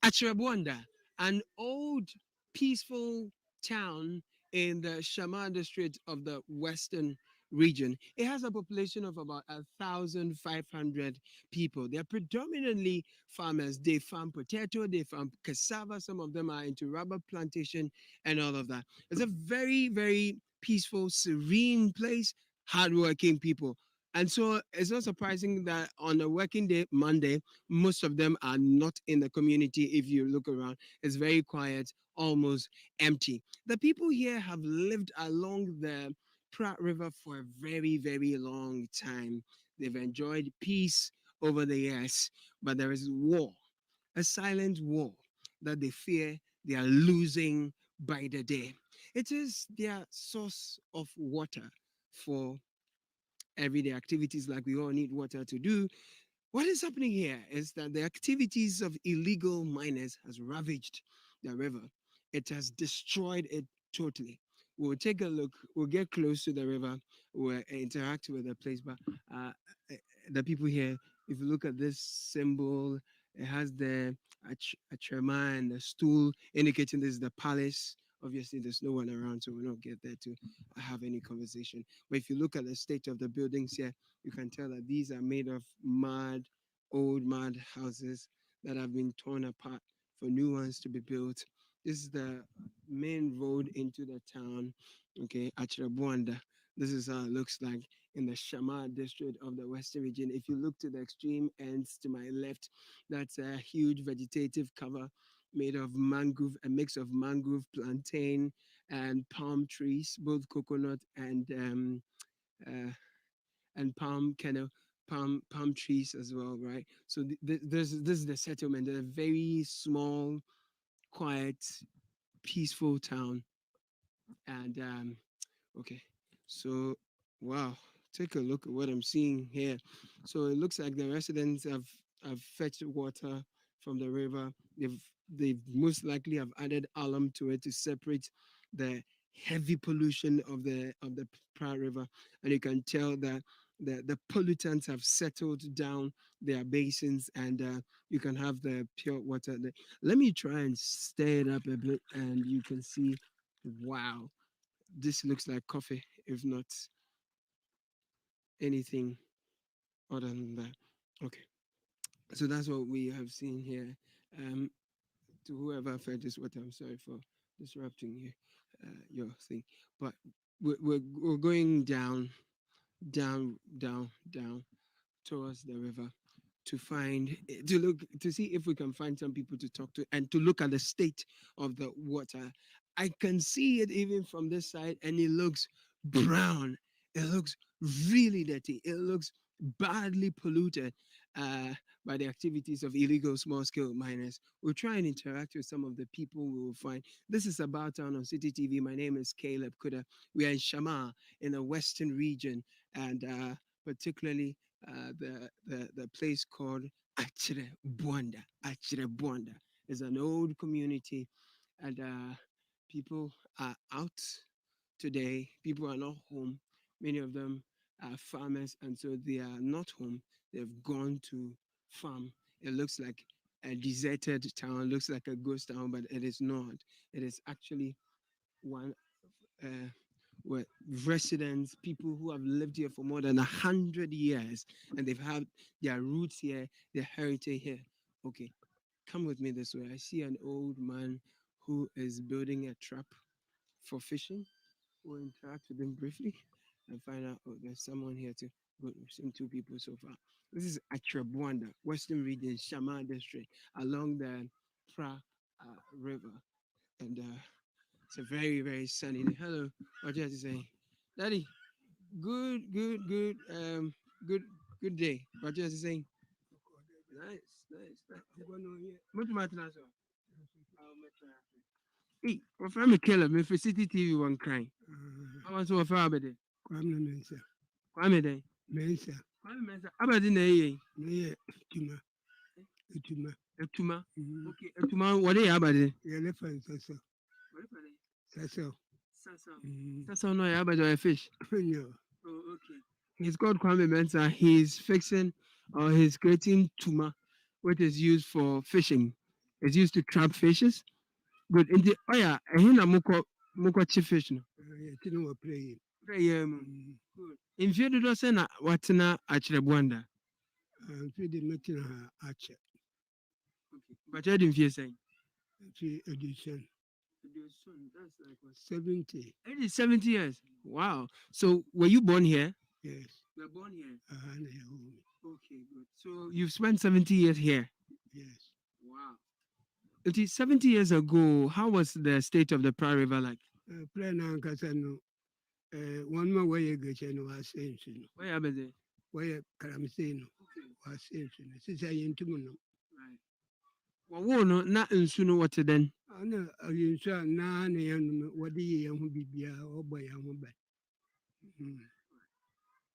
Achirabwanda, an old peaceful town in the Shama district of the western region. It has a population of about 1,500 people. They're predominantly farmers. They farm potato, they farm cassava. Some of them are into rubber plantation and all of that. It's a very, very peaceful, serene place, hardworking people. And so it's not surprising that on a working day, Monday, most of them are not in the community. If you look around, it's very quiet, almost empty. The people here have lived along the Pratt River for a very, very long time. They've enjoyed peace over the years, but there is war, a silent war that they fear they are losing by the day. It is their source of water for everyday activities like we all need water to do. What is happening here is that the activities of illegal miners has ravaged the river. It has destroyed it totally. We'll take a look. We'll get close to the river. We'll interact with the place. But uh, eh, the people here, if you look at this symbol, it has the Achema and the stool indicating this is the palace. Obviously, there's no one around, so we don't get there to have any conversation. But if you look at the state of the buildings here, you can tell that these are made of old mud houses that have been torn apart for new ones to be built. This is the main road into the town, okay, Achirabuanda. This is how it looks like in the Shama district of the Western region. If you look to the extreme ends to my left, that's a huge vegetative cover made of mangrove, a mix of mangrove, plantain, and palm trees, both coconut uh, and palm kernel, palm trees as well, right? So this is the settlement, a very small, quiet, peaceful town, and okay, so wow, take a look at what I'm seeing here. So it looks like the residents have fetched water from the river. They've most likely have added alum to it to separate the heavy pollution of the Praia River, and you can tell that the pollutants have settled down their basins, and you can have the pure water. Let me try and stir it up a bit, and you can see, wow, this looks like coffee, if not anything other than that. Okay, so that's what we have seen here. Um, to whoever fed this water, I'm sorry for disrupting you, your thing. But we're going down, down towards the river to find to look to see if we can find some people to talk to and to look at the state of the water. I can see it even from this side, and it looks brown. It looks really dirty. It looks badly polluted uh, by the activities of illegal small scale miners. We'll try and interact with some of the people we will find. This is About Town on City TV. My name is Caleb Kuda. We are in Shama in the western region, and particularly the place called Achire Buanda. Achire Buanda is an old community, and people are out today. People are not home. Many of them are farmers, and so they are not home. They've gone to farm. It looks like a deserted town, looks like a ghost town, but it is not. It is actually one uh, where residents, people who have lived here for more than 100 years, and they've had their roots here, their heritage here. Okay, come with me this way. I see an old man who is building a trap for fishing. We'll interact with him briefly and find out. Oh, there's someone here too. Good, we've seen two people so far. This is Atrabwanda, Western Region, Shama District, along the Pra River, and it's a very, very sunny day. Hello, what do you have to say? Daddy, good, good day. What do you have to say? Nice, nice, nice. What do you want to answer? Hey, my friend Killer, me for City TV one crying. I was so far about it. Kwame Mensa. Kwame Day. Mensa. Kwame Mensa. Abadi na ye. Meye Tuma. Tuma. Etuma. Okay, Etuma. What they abadi? Elephant Sasso. Sasso. Sasa. Sasa no abadi a fish. No. Oh, okay. He's called Kwame Mensa. He's fixing or he's creating tuma, which is used for fishing. It's used to trap fishes. Good. In the oh yeah, hina muko chi fish no. Tino were playing. Yeah, good. In few do say na watina achire Bwanda. Feed making her archer. But I didn't feel saying. She edition. That's like what? 70. It is 70 years. Wow. So were you born here? Yes. You were born here. Okay, good. So Yes. you've spent 70 years here. Wow. It is 70 years ago. How was the state of the Pra River like? Plan on Casano. One more way you get was saying, Where are they? where Caramsino was saying, since I into Muno. Right. Well, no, not in sooner what then. I know you saw none and what the young be or by young bed.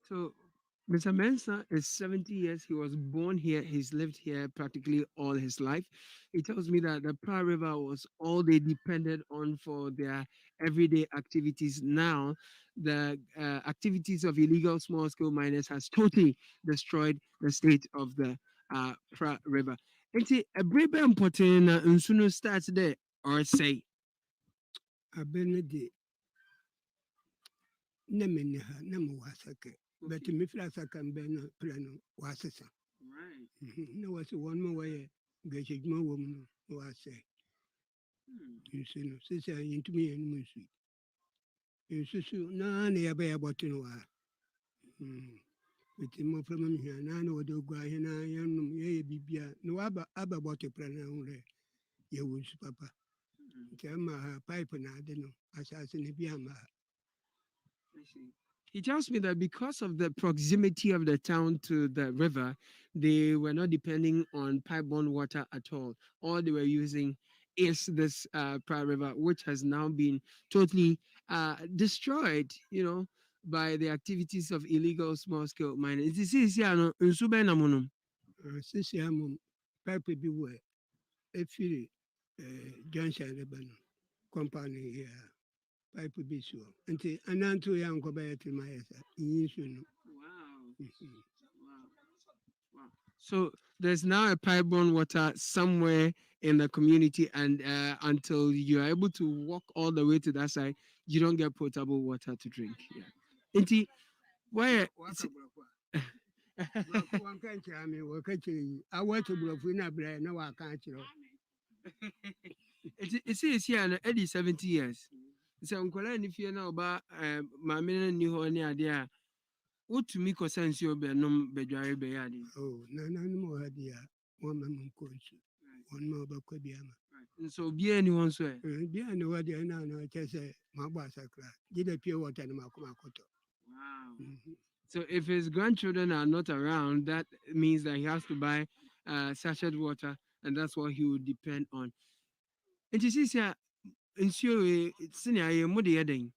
So Mr. Mensah is 70 years. He was born here. He's lived here practically all his life. He tells me that the Pra River was all they depended on for their everyday activities. Now, the activities of illegal small scale miners has totally destroyed the state of the Pra River. Nti ɛberɛ bɛ mpɔtee na nsu no start there or say. A benedi Nemeneha, Namuasake, but to me, Flasakan Ben Plano was a son. Right. There was one more way, Gashig more woman was say. You see, no, sister into me and Musi. You see, no, near about to know. With the more from here, none would go in a young ye bibia, no abba about a plan only. You would, Papa. Tell my pipe and I don't know, assassin Biama. He tells me that because of the proximity of the town to the river, they were not depending on pipe-borne water at all. All they were using is this Pra River, which has now been totally destroyed, by the activities of illegal small-scale mining. It is here, no, nsu bɛn na mo nom? Sisiamum, pipe be where if you Junction Lebanon company here. Pipe be sure. Until Ananto young go back to my in Wow. Wow. Wow. So there's now a pipe-borne water somewhere in the community, and until you are able to walk all the way to that side, you don't get potable water to drink. Yeah. Inti, why? One can't tell me, what can you? I want to blow for Nabra, no, I can't. It's here and 70 years. So nkwala ni fie na ọba maame no ni hɔ ne ade a wotumi kɔsa nsuo bɛnom bɛdware bɛyɛ ade. Oh, no more idea. One man coach. One more about Kobiama. Nso obiara ni hɔ nso ɛ. Behind the word, I know, I just say, my boss are crack. Did a pure water and Makomakoto. Wow. So if his grandchildren are not around, that means that he has to buy sachet water, and that's what he would depend on. And you see, sir, nsuo senior yɛ mo de yɛ den.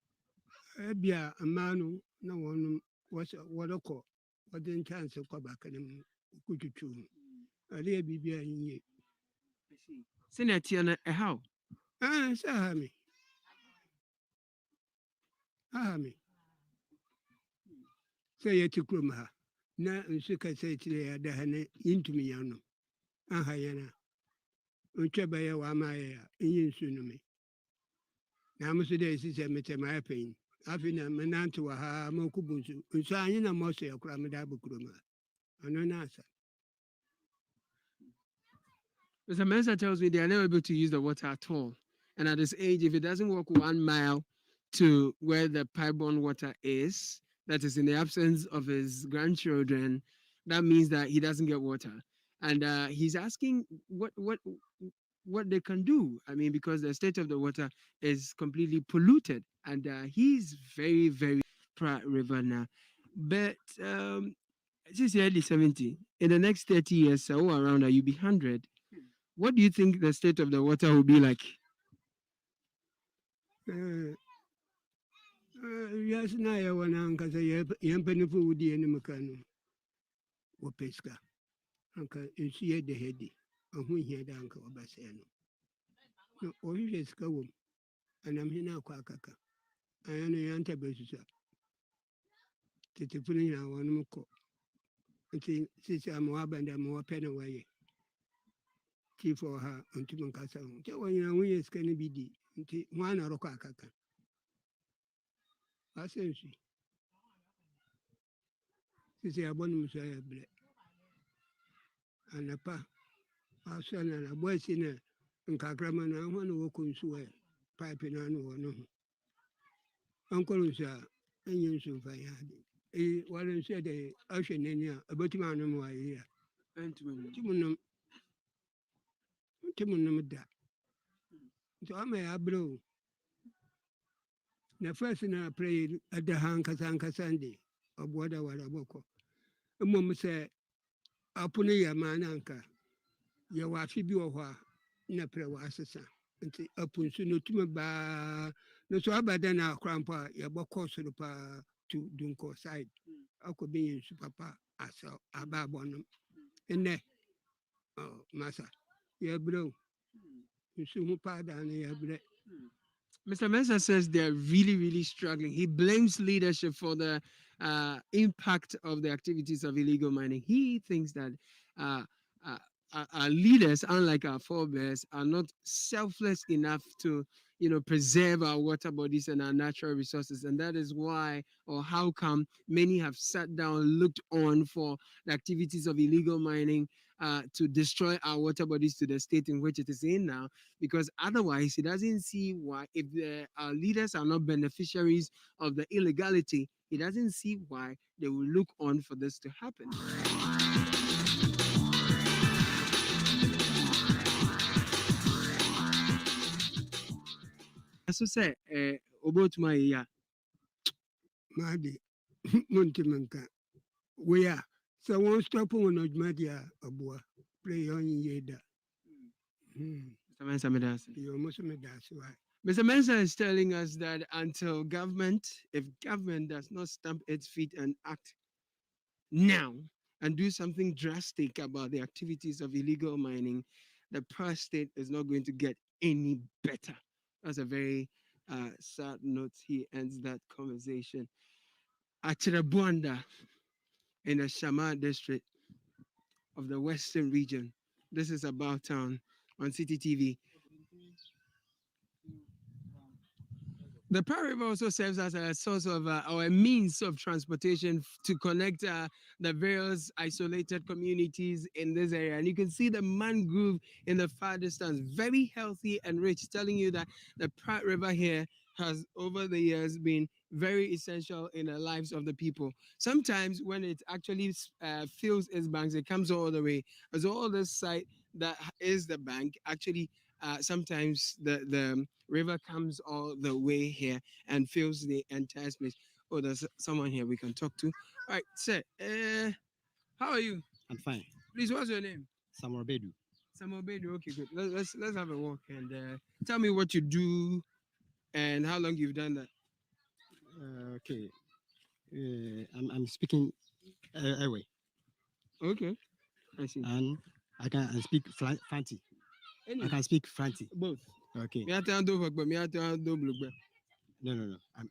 Ebia, a man, no one was what a call. What didn't chance of Quabac and Kuchu. A dear Bibia in ye. Senior Tiana, how? Ah, Sahami. Ahami. Say it to Krumha. Na Suka say to the Hane into me, Yano. Ahayana. Uchabaya Wamaya, in Sunumi. Now, Mr. Day is a meter my pain. Afin a menanto ha mokubunsu. Usayina mose a cramadabu kruma. Ananasa. Mr. Mensa tells me they are never able to use the water at all. And at this age, if it doesn't walk 1 mile to where the pipe-borne water is, that is in the absence of his grandchildren, that means that he doesn't get water. And he's asking what they can do. I mean, because the state of the water is completely polluted, and he's very, very Pra River now. But since you're early 70, in the next 30 years, so around that, you'll be 100. What do you think the state of the water will be like? Yes, na yɛwɔ no ankasa yɛn mpanimfo wodi anim ka no wɔpɛ sika anka nsu yɛ dɛ ha di ɔho hia dɛ anka wɔbɛsɛe no na ɔhwehwɛ sika wɔ m anam he no akɔ akaka ayɛ no yɛnta bɛsusua tetefo no nyinaa wɔnom kɔ nti sisi ama wɔaba dɛ ma wɔpɛ no wɔyɛ chief ɔha ɔntumi nkasa ho nkyɛ wɔnyina woyɛ sika no bi di nti ho ana ɔrekɔ akaka asɛ nsu sisi abɔ no mu so ayɛ berɛ anapa asɔ no anabɔ asi no nkakrama no ahɔ na wɔkɔ nsu wɔ pipe no ano wɔ no ho ɔnkɔrɔ nsu a ɛnyɛ nsu mfa yɛ ade wɔre nsu ɛdɛ ahwɛ n'ani a ɛbɛtumi anom wɔ ayɛ a ntimi nom da nti ɔma yɛ aberɛ o na first na aprɛ yi ɛda ha ankasa ankasa nde ɔboɔ da ware abɔkɔ mmom sɛ apo no yɛ maa no anka yɛwɔ afe bi wɔ hɔ a na prɛ wɔ asesa nti apo nso no tumi baa no so aba da na akora mpo a yɛbɔkɔ soro paa to dunkɔ side akɔ bɛyɛ nsu papa asɛ aba abɔ nom nnɛ masa yɛbrɛ o nsu ho paa daa no yɛbrɛ. Mr. Mensah says they're really, really struggling. He blames leadership for the impact of the activities of illegal mining. He thinks that our leaders, unlike our forebears, are not selfless enough to, preserve our water bodies and our natural resources. And that is why, or how come, many have sat down, looked on for the activities of illegal mining to destroy our water bodies to the state in which it is in now, because otherwise he doesn't see why, if our leaders are not beneficiaries of the illegality, he doesn't see why they will look on for this to happen. So say about my Madi Montimanka. We are so one stop on Madia Abua play on Yeda. You almost made that's why. Mr. Mensah is telling us that until if government does not stamp its feet and act now and do something drastic about the activities of illegal mining, the Prague state is not going to get any better. That's a very sad note. He ends that conversation. Achirabuanda in the Shama district of the Western region. This is About Town on City TV. The Pearl River also serves as a source of or a means of transportation to connect the various isolated communities in this area. And you can see the mangrove in the far distance, very healthy and rich, telling you that the Pratt River here has over the years been very essential in the lives of the people. Sometimes when it actually fills its banks, it comes all the way. As all this site that is the bank actually sometimes the river comes all the way here and fills the entire space. Oh, there's someone here we can talk to. All right, sir. How are you? I'm fine. Please, what's your name? Samuel Bedu. Samuel Bedu. Okay, good. Let's have a walk and tell me what you do and how long you've done that. Okay. I'm speaking anyway. Okay, I see. And I can speak Fanti. I can speak Fanti. Both. Okay. No. No. I'm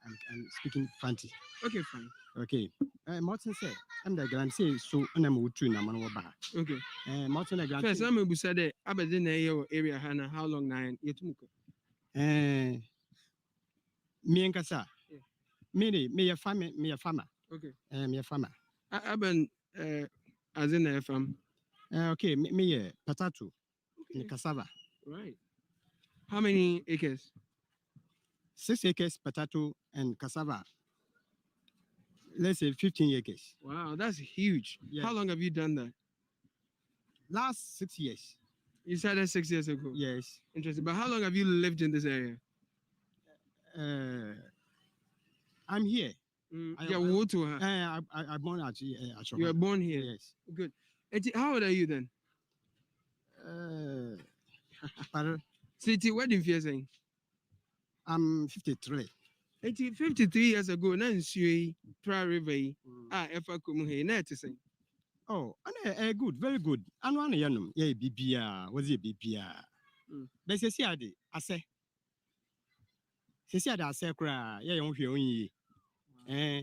speaking Fanti. Okay, fine. Okay. Martin said, I'm the grand say so I'm with you now. Okay. Martin the grand. First, I'm able to say I'm in the area. Hannah, how long now? Me and Kasa. Me a farmer. Okay. Me a farmer. I've been as in a farm. Okay. Me a potato. Okay. Cassava. Right. How many acres? 6 acres potato and cassava. Let's say 15 acres. Wow, that's huge. Yes. How long have you done that? Last 6 years. You started 6 years ago. Yes. Interesting. But how long have you lived in this area? I'm here. Yeah, what to her? I born at You were born here. Yes. Good. How old are you then? But City, what do you saying? I'm 53. 53 years ago, na nsuo Pra River yi, efa kum he na te say. Oh, and good, very good. And one yanum, yeah, BBA, was it BBA? They say, I say, cry, yeah, you only. Eh,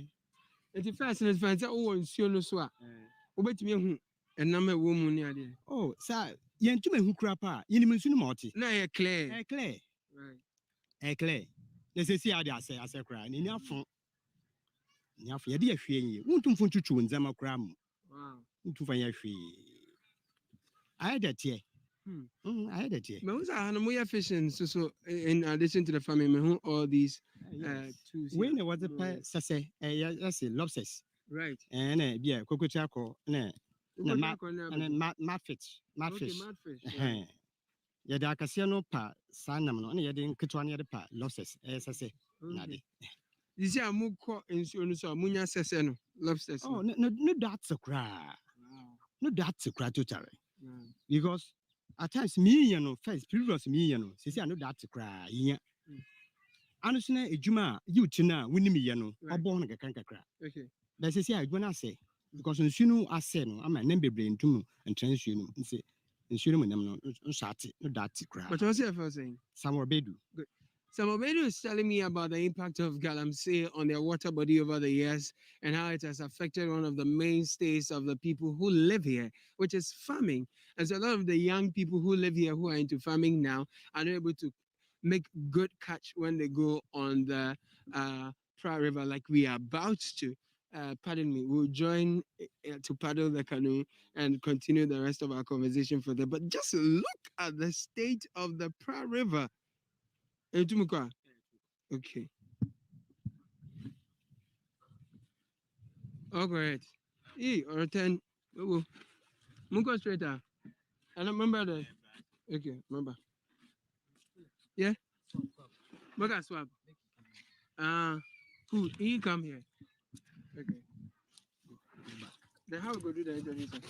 Eti first na fan say wo nsuo no so a, obetumi ehu enam e wo mu ni ade. oh, sir, yen to me who crap, you need to know. Na ye clear. Clear, Right. clear. They say, I say, cry, and in your phone. Nyafo yɛde yɛhwɛ yi wontum fo ntwitwu ndzɛma koraa mu Wow. wontum fa yɛhwɛ ayɛ dɛteɛ ayɛ dɛteɛ Me who's a moya fishing so in addition to the family, me who all these tools. wei here. na wɔdze pɛ sɛsɛ yɛse lobsters Right. ɛnɛ bia kokotua kɔ ne Okay, ma- okay, ɛnɛ matfish madfish. Right. yɛde akɛseɛ no pa saa nam no ɛna yɛde nketewa no yɛde pa lobsters ɛyɛ sɛsɛ nade You see, I'm more caught in so munya seseno lobsters. oh no that's a cry Wow. no that's a cry totally Wow. because at times me no first previous me no say I know that's a cry yeah honestly ejuma you tina wini me no Right. obo no kakra Okay. but say I gonna say because nsu no ase no ama na bebre ntum entran nsu no nsu no nam no nshate no that's cry But what's your first saying? somewhere bedu Samobedu is telling me about the impact of Galamsey on their water body over the years and how it has affected one of the mainstays of the people who live here, which is farming. And so a lot of the young people who live here who are into farming now are not able to make good catch when they go on the Pra River like we are about to. Pardon me, we'll join to paddle the canoe and continue the rest of our conversation further. But just look at the state of the Pra River. Okay. All right. Or 10. Mungo straight up. And remember that. Okay, remember. Yeah? Maka swap. Cool. You come here. Okay. Then how we go do the introduction?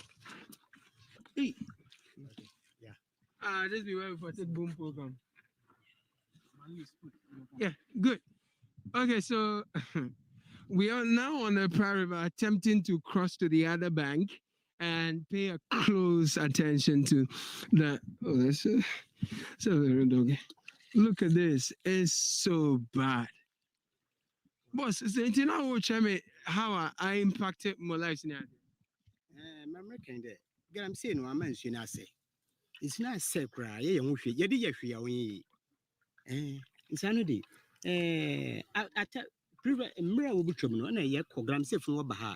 Hey. yeah This be where we for take boom program. Yeah, good. Okay, so we are now on the Pra River attempting to cross to the other bank and pay a close attention to the. Oh, that's so okay. Look at this. It's so bad. Boss, you know how I impacted my life now. my kind of get I'm saying no am nsu na ase it's not say cry ye ho hwe ye de ye hwe ya won insano de ata previous mra wo butwam no na ye program safe no ba ha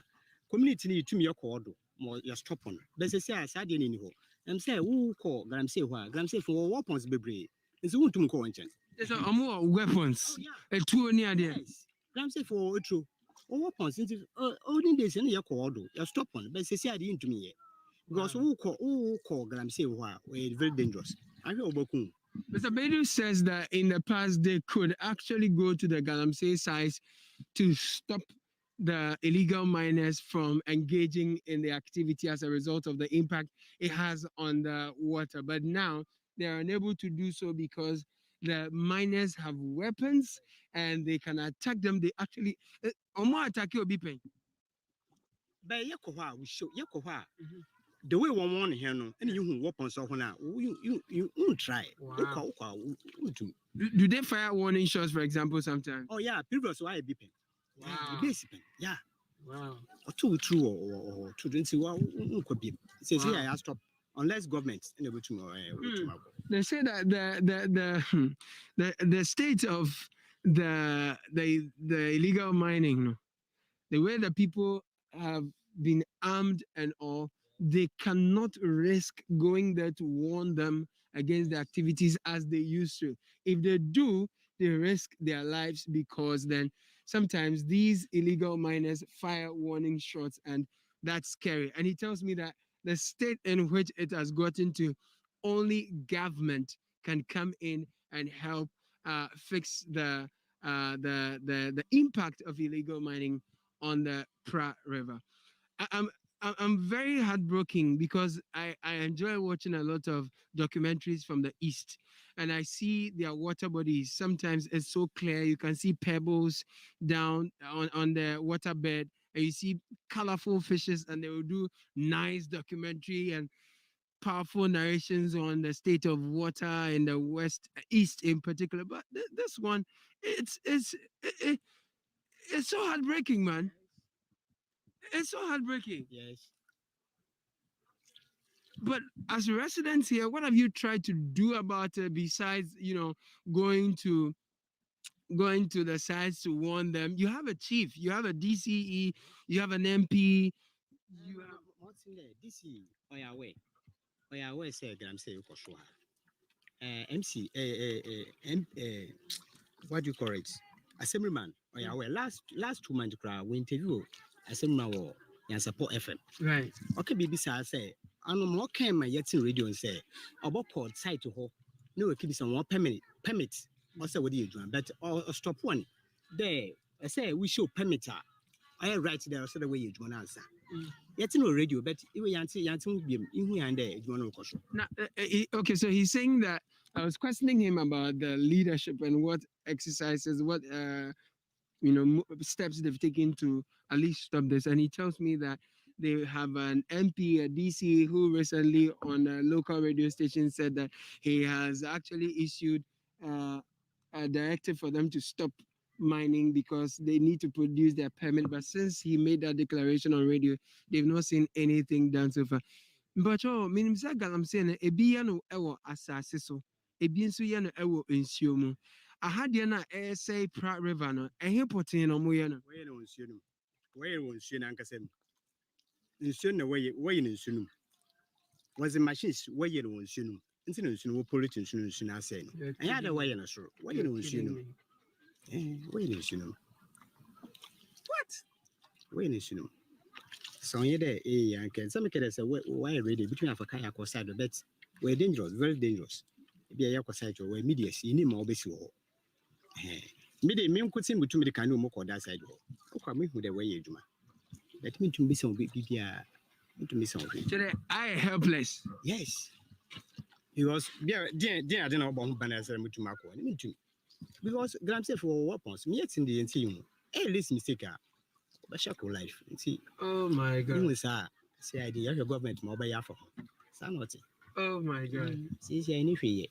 community ni tumi ye kɔ odo mo ye stop on be say asa de ni ho am say wo kɔ gram safe ho a gram safe wo weapons bebre nsi wo ntum kɔ nchen So I'm more weapons. A two near there. yes gram safe wo etro wo weapons nti only days na ye kɔ odo ye stop on be say ade ntumi ye because wo kɔ gram safe ho a we very dangerous ahwe obakun Mr. Bedu says that in the past they could actually go to the Galamsey sites to stop the illegal miners from engaging in the activity as a result of the impact it has on the water. But now they are unable to do so because the miners have weapons and they can attack them. They actually Omo attack you Obipen. but we show the way one want here no and you weapons of now you try Do they fire warning shots, for example, sometimes? oh yeah previous why beeping Wow. yeah Wow. or two true or two didn't see what could be says here I stop unless government and able to They say that the state of the illegal mining, no, the way that people have been armed and all, they cannot risk going there to warn them against the activities as they used to. If they do, they risk their lives because then sometimes these illegal miners fire warning shots and that's scary. And he tells me that the state in which it has gotten to, only government can come in and help fix the impact of illegal mining on the Pra River. I'm very heartbroken because I enjoy watching a lot of documentaries from the East, and I see their water bodies. Sometimes it's so clear, you can see pebbles down on the waterbed, and you see colorful fishes, and they will do nice documentary and powerful narrations on the state of water in the West, East in particular. But this one, it, it's so heartbreaking, man. It's so heartbreaking. Yes. But as residents here, what have you tried to do about it besides, going to going to the sites to warn them? You have a chief, you have a DCE, you have an MP, you have What's in there? This is Oya way say gram say ukoswa. MC what do you call it? Assemblyman Oya way last 2 months we interview Assemblyman wo yan support FM. right. Okay, baby, say, I no more came my yet radio and say, about port site to ho. No, it keeps some more permit. Also, what do you do? But stop one. There, I say, we show permit. I write there, so the way you do an answer. Yet no radio, but you yancy be in here and there, you want to Now, okay, so he's saying that I was questioning him about the leadership and what exercises, what steps they've taken to at least stop this. And he tells me that they have an MP, a DC, who recently on a local radio station said that he has actually issued a directive for them to stop mining because they need to produce their permit. But since he made that declaration on radio, they've not seen anything done so far. But minim sɛ galamsey no ebi yɛ no ɛwɔ asase so, ebi nso yɛ no ɛwɔ nsuo mu. Aha deɛ no a ɛsɛe Pra River no, ɛhe pɔtee na ɔmo yɛ no? Where no sunum. Where won't soon ankasem. In soon away in sunum. Was the machines where you won't sunum. Incidents no politics soon I say. And other way in a sure. Where you don't sunum. Where you sunum. What? Where you sunum. So yeah, there, and can some kids say, why ready between Africa or side of bets? We're dangerous, very dangerous. Be a side or media, see any more basic. Media, me could seem to me the kind of more that side. Oh, come with the way you do. Let me to miss some big to miss something. Today I am helpless. Yes. Because, dear, I don't know about banners and to Marco. I mean, to because Graham said for weapons, me it's in the NCU. Hey, listen, mistake. But shackle life. See, Oh my you God. say idea your government mobile for. Sanity. Oh my God. See, anything.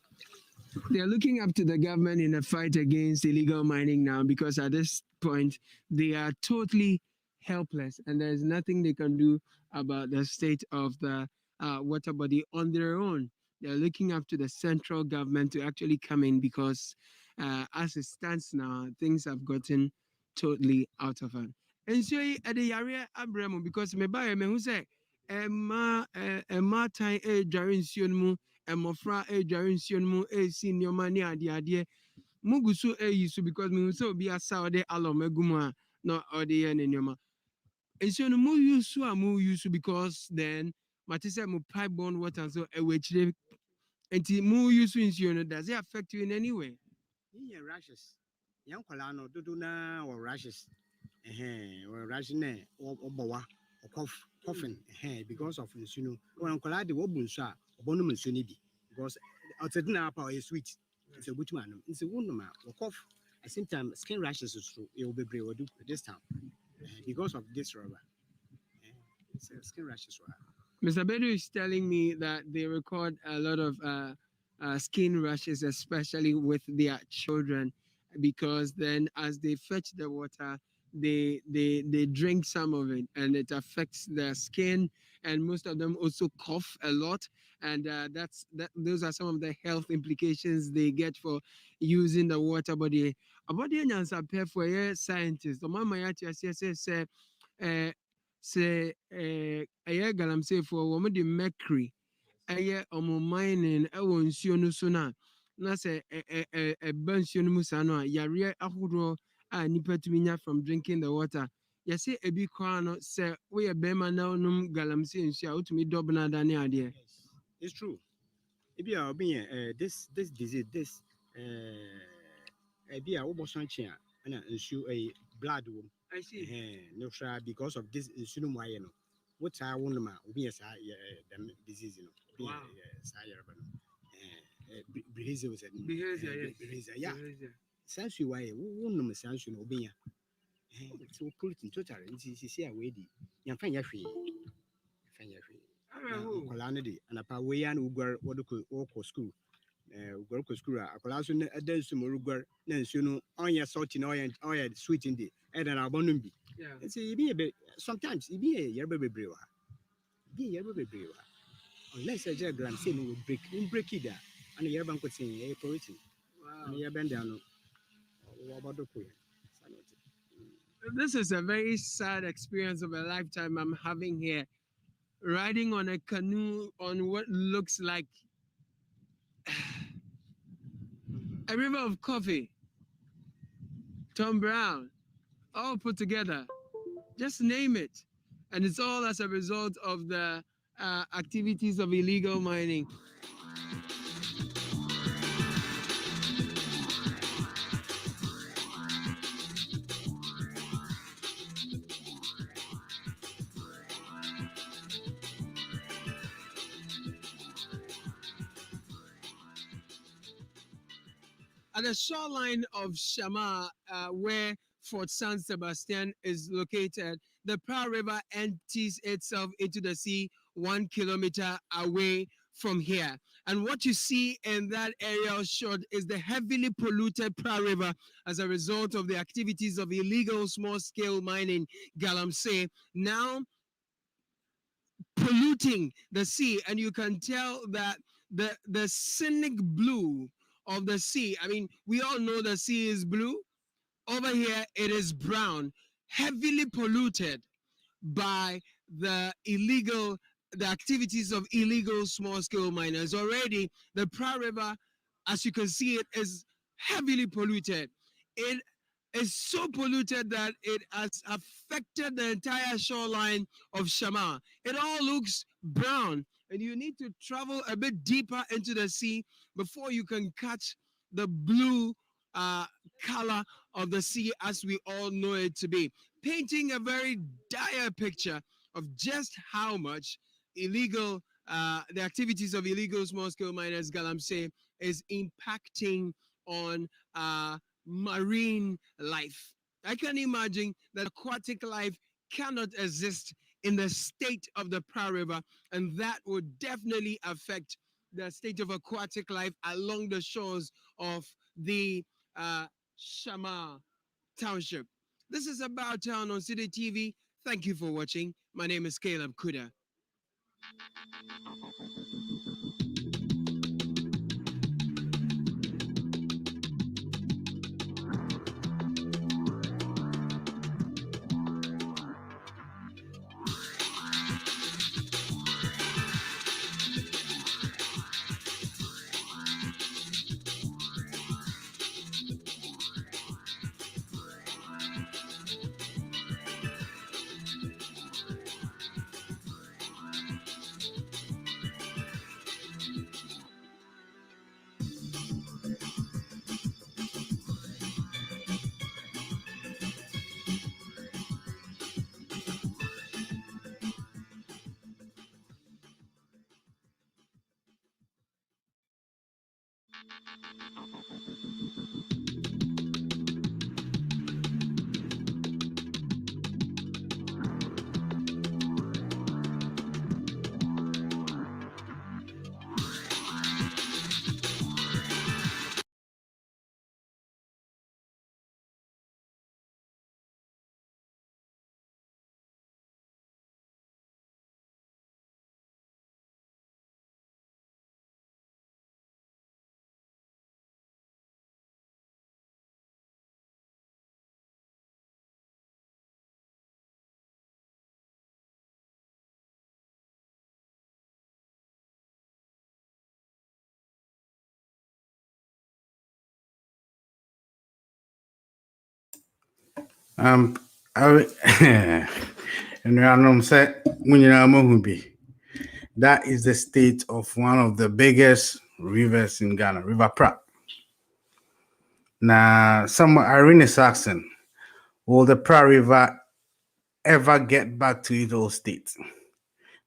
They're looking up to the government in a fight against illegal mining now because at this point they are totally helpless and there's nothing they can do about the state of the water body on their own. They're looking up to the central government to actually come in because as it stands now, things have gotten totally out of hand. And so at the area Abramo because me buy me who say Emma time a dware nsuo no mu mmɔfra adware nsuo no mu ɛresi nneɛma ne adeadeɛ mugu so ɛyi so because mehu sɛ obi asa ɔde alɔm agu mu a na ɔde yɛ ne nneɛma nsuo no mu use so a mu use so because then mate sɛ mo pipe borne water nso ɛwɔ akyire nti mu use so nsuo no does it affect you in any way? Yeah, rashes. Young Colano, do na or rashes. Or ration or boa or coughing because of insulin. When Colade Wobunsa, Bonum and Sunibi, because outside now power is sweet. It's a good man. It's a wound or cough. At the same time, skin rashes is true. It will be brave or do this time because of this rubber. It's a skin rashes. Mr. Bedu is telling me that they record a lot of skin rashes, especially with their children, because then as they fetch the water, they drink some of it, and it affects their skin. And most of them also cough a lot, and those are some of the health implications they get for using the water body. About the answer for a scientist, the mama say sɛ ɛyɛ galamseyfoɔ wɔn de mercury ɛyɛ ɔmo mining ɛwɔ nsuo no so no a na sɛ ɛba nsuo no mu saa no a yareɛ ahodoɔ a nipa tumi nya from drinking the water yɛsɛ ebi koraa no sɛ woyɛ bɛrima na wonom galamsey nsuo a wotumi dɔb no ada ne adeɛ. It's true. If you are being this disease, this be a obosanchia and ensure a blood womb. I see. No, because of this insulin wire. What's I want ma obi yes the disease no. Wow. Yes, I hear about Behavior was Behavior, yes. Behavior, yeah. Behavior. Sansu why wonum sansu no obi ya. So polluting total nti sisi a we di. Yamfa nya hwe. Yamfa nya hwe. Na Areho. kola no de anapa we ya na ugwar wodoko school. Ugwar ko school a kola so na adan su mo ugwar na nsu no onya salty na onya sweet ndi. E da na abonum bi. Yeah. Nti ibi be sometimes ibi yerba bebre wa. Ibi yerba bebre wa. Unless I just gram say no we break it down. And yerba nko tin e polluting. Wow. And yerba down no. What do you? This is a very sad experience of a lifetime I'm having here. Riding on a canoe on what looks like a river of coffee. Tom Brown, all put together. Just name it. And it's all as a result of the activities of illegal mining. At the shoreline of Shama, where Fort San Sebastian is located, the Pearl River empties itself into the sea 1 kilometer away from here. And what you see in that aerial shot is the heavily polluted Pearl River as a result of the activities of illegal small-scale mining, Galamsey, now polluting the sea. And you can tell that the scenic blue of the sea, I mean, we all know the sea is blue. Over here, it is brown, heavily polluted by the activities of illegal small-scale miners. Already, the Pearl River, as you can see, it is heavily polluted. It is so polluted that it has affected the entire shoreline of Shama. It all looks brown, and you need to travel a bit deeper into the sea before you can catch the blue color of the sea as we all know it to be, painting a very dire picture of just how much illegal the activities of illegal small-scale miners, Galamsey, is impacting on marine life. I can imagine that aquatic life cannot exist in the state of the Pearl River, and that would definitely affect the state of aquatic life along the shores of the Shama Township. This is About Town on City TV. Thank you for watching. My name is Caleb Kuda. Um, I, and random said, that is the state of one of the biggest rivers in Ghana, River Pra. Now, someone Irene is asking, will the Pra River ever get back to its old state?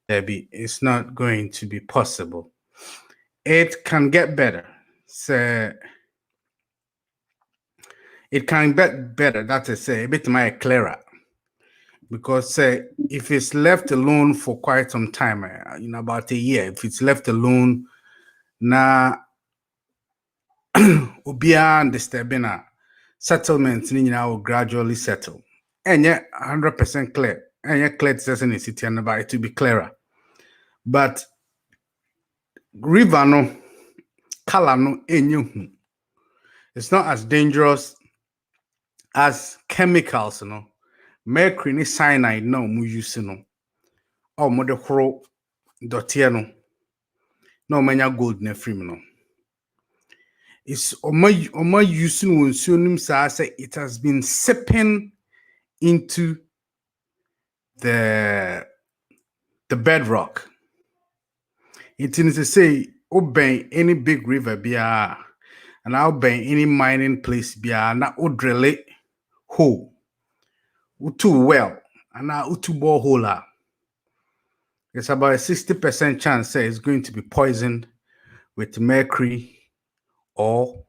Debbie, it's not going to be possible. It can get better. So it can get better. That is a bit more clearer. Because if it's left alone for quite some time, about a year, if it's left alone, na ubia disturbing settlements will gradually settle. And yet 100% clear. And yet clear to city and about it to be clearer. But river no color no enyu. It's not as dangerous as chemicals, mercury ni cyanide no mu use no. Oh, mo de horo dotie no. No manya gold na free no. It's oma using when sunim say it has been seeping into the bedrock. It is to say obey any big river bia and I'll obey any mining place bia na drill it hole too well and now too borehole. It's about a 60% chance that it's going to be poisoned with mercury or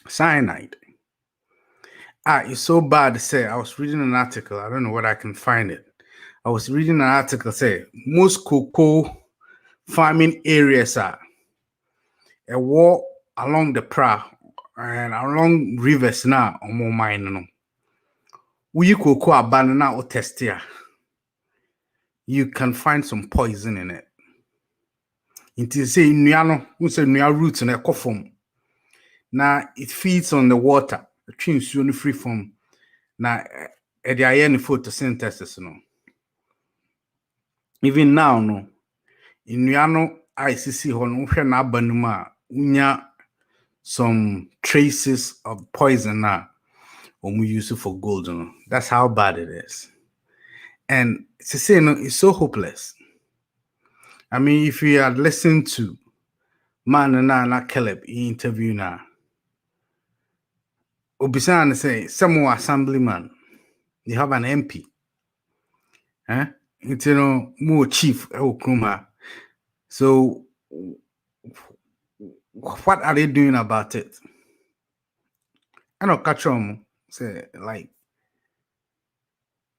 cyanide. It's so bad. Say I was reading an article. I don't know whether I can find it. I was reading an article. Say most cocoa farming areas are a walk along the Pra and along rivers now or more mine. We cocoa abandon or test here. You can find some poison in it. It is say nuano, who say nua roots in a coffin. Now it feeds on the water. The tree soon free from now the iron photosynthesis. No. Even now, no. In nuano ICC hon na banuma unya some traces of poison now when we use it for gold. No. That's how bad it is. And to say no, it's so hopeless. I mean, if you had listened to Manana Caleb interview now, Obisan say, some assemblyman, you have an MP. It's more chief So what are they doing about it? I don't catch on say like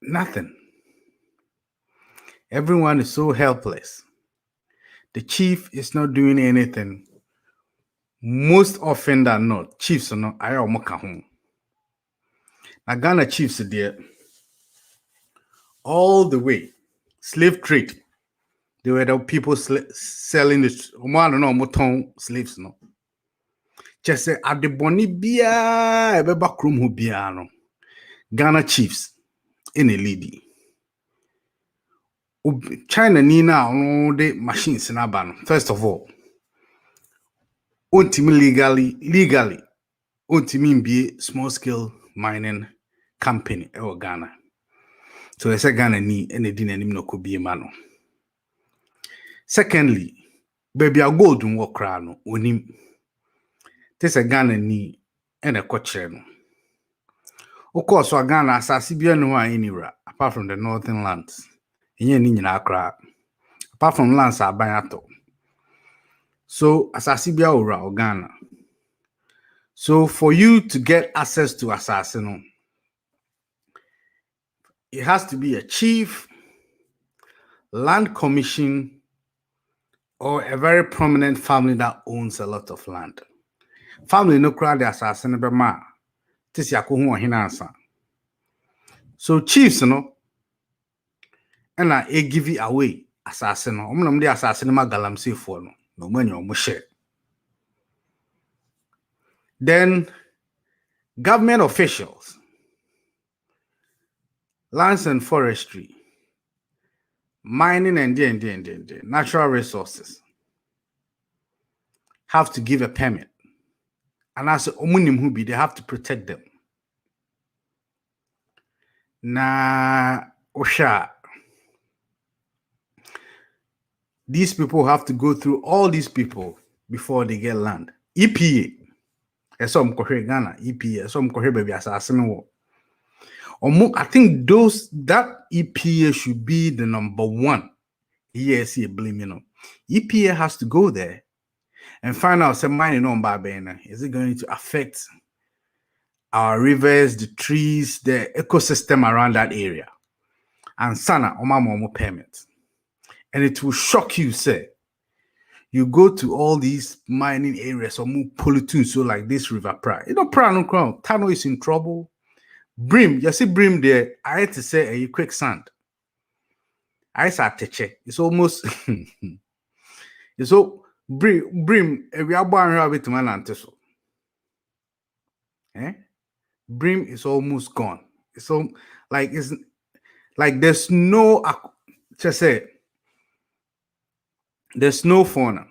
nothing. Everyone is so helpless. The chief is not doing anything. Most often than not, chiefs are not. I am home. Now Ghana chiefs are there all the way. Slave trade. They were the people selling the I don't know moton slaves no. Just say at the boni bia ebeba krom ho bia no. Ghana chiefs in a lady. China ni na all the machines na ba no. First of all, legally be small scale mining company or Ghana. So it's a Ghana ni any din anim no could be a man. Secondly, baby a gold work crano onim. This a Ghana ni and a coacheno. Of course, so Ghana asasi bia no anywhere apart from the northern lands. Inye ni nyina akra. Apart from lands abayato. So asasi bia ora Ghana. So for you to get access to asasi, it has to be a chief, land commission, or a very prominent family that owns a lot of land. Family no crowd the assassin be ma. This yakuhu hinansa. So chiefs and I give it away assassin. The assassin ma galamsey for no money or share. Then government officials, lands and forestry, mining and natural resources have to give a permit. And as omunim who be, they have to protect them. Na osha. These people have to go through all these people before they get land. EPA. Some Ghana, EPA, some baby assassin. I think that EPA should be the number one Yes, you blame, you know. EPA has to go there and find out some mining on Barbena. Is it going to affect our rivers, the trees, the ecosystem around that area? And sana omamomo permit. And it will shock you, say. You go to all these mining areas or more polluting, so like this River Pra. You know, Pra no crown. Tano is in trouble. Brim, you see Brim there. I had to say a quicksand. I said teche. It's almost it's so Brim, we are born here with man anteso. Eh? Brim is almost gone. It's like there's no just say there's no fauna.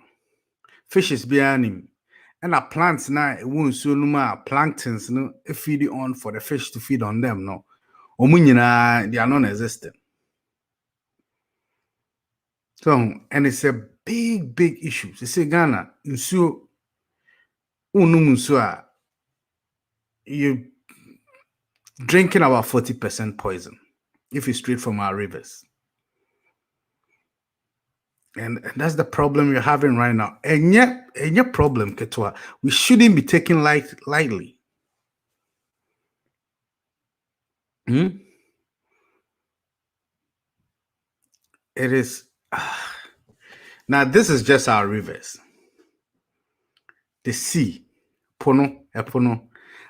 Fish is behind him. And our plants now it won't so no planktons no feed on for the fish to feed on them. No. Omunyina, they are non-existent. So, and it's a big issue. They say Ghana, you drinking about 40% poison if it's straight from our rivers. And that's the problem you're having right now. And yet problem, Ketua, we shouldn't be taken lightly. It is now this is just our rivers. The sea, Pono, Epono.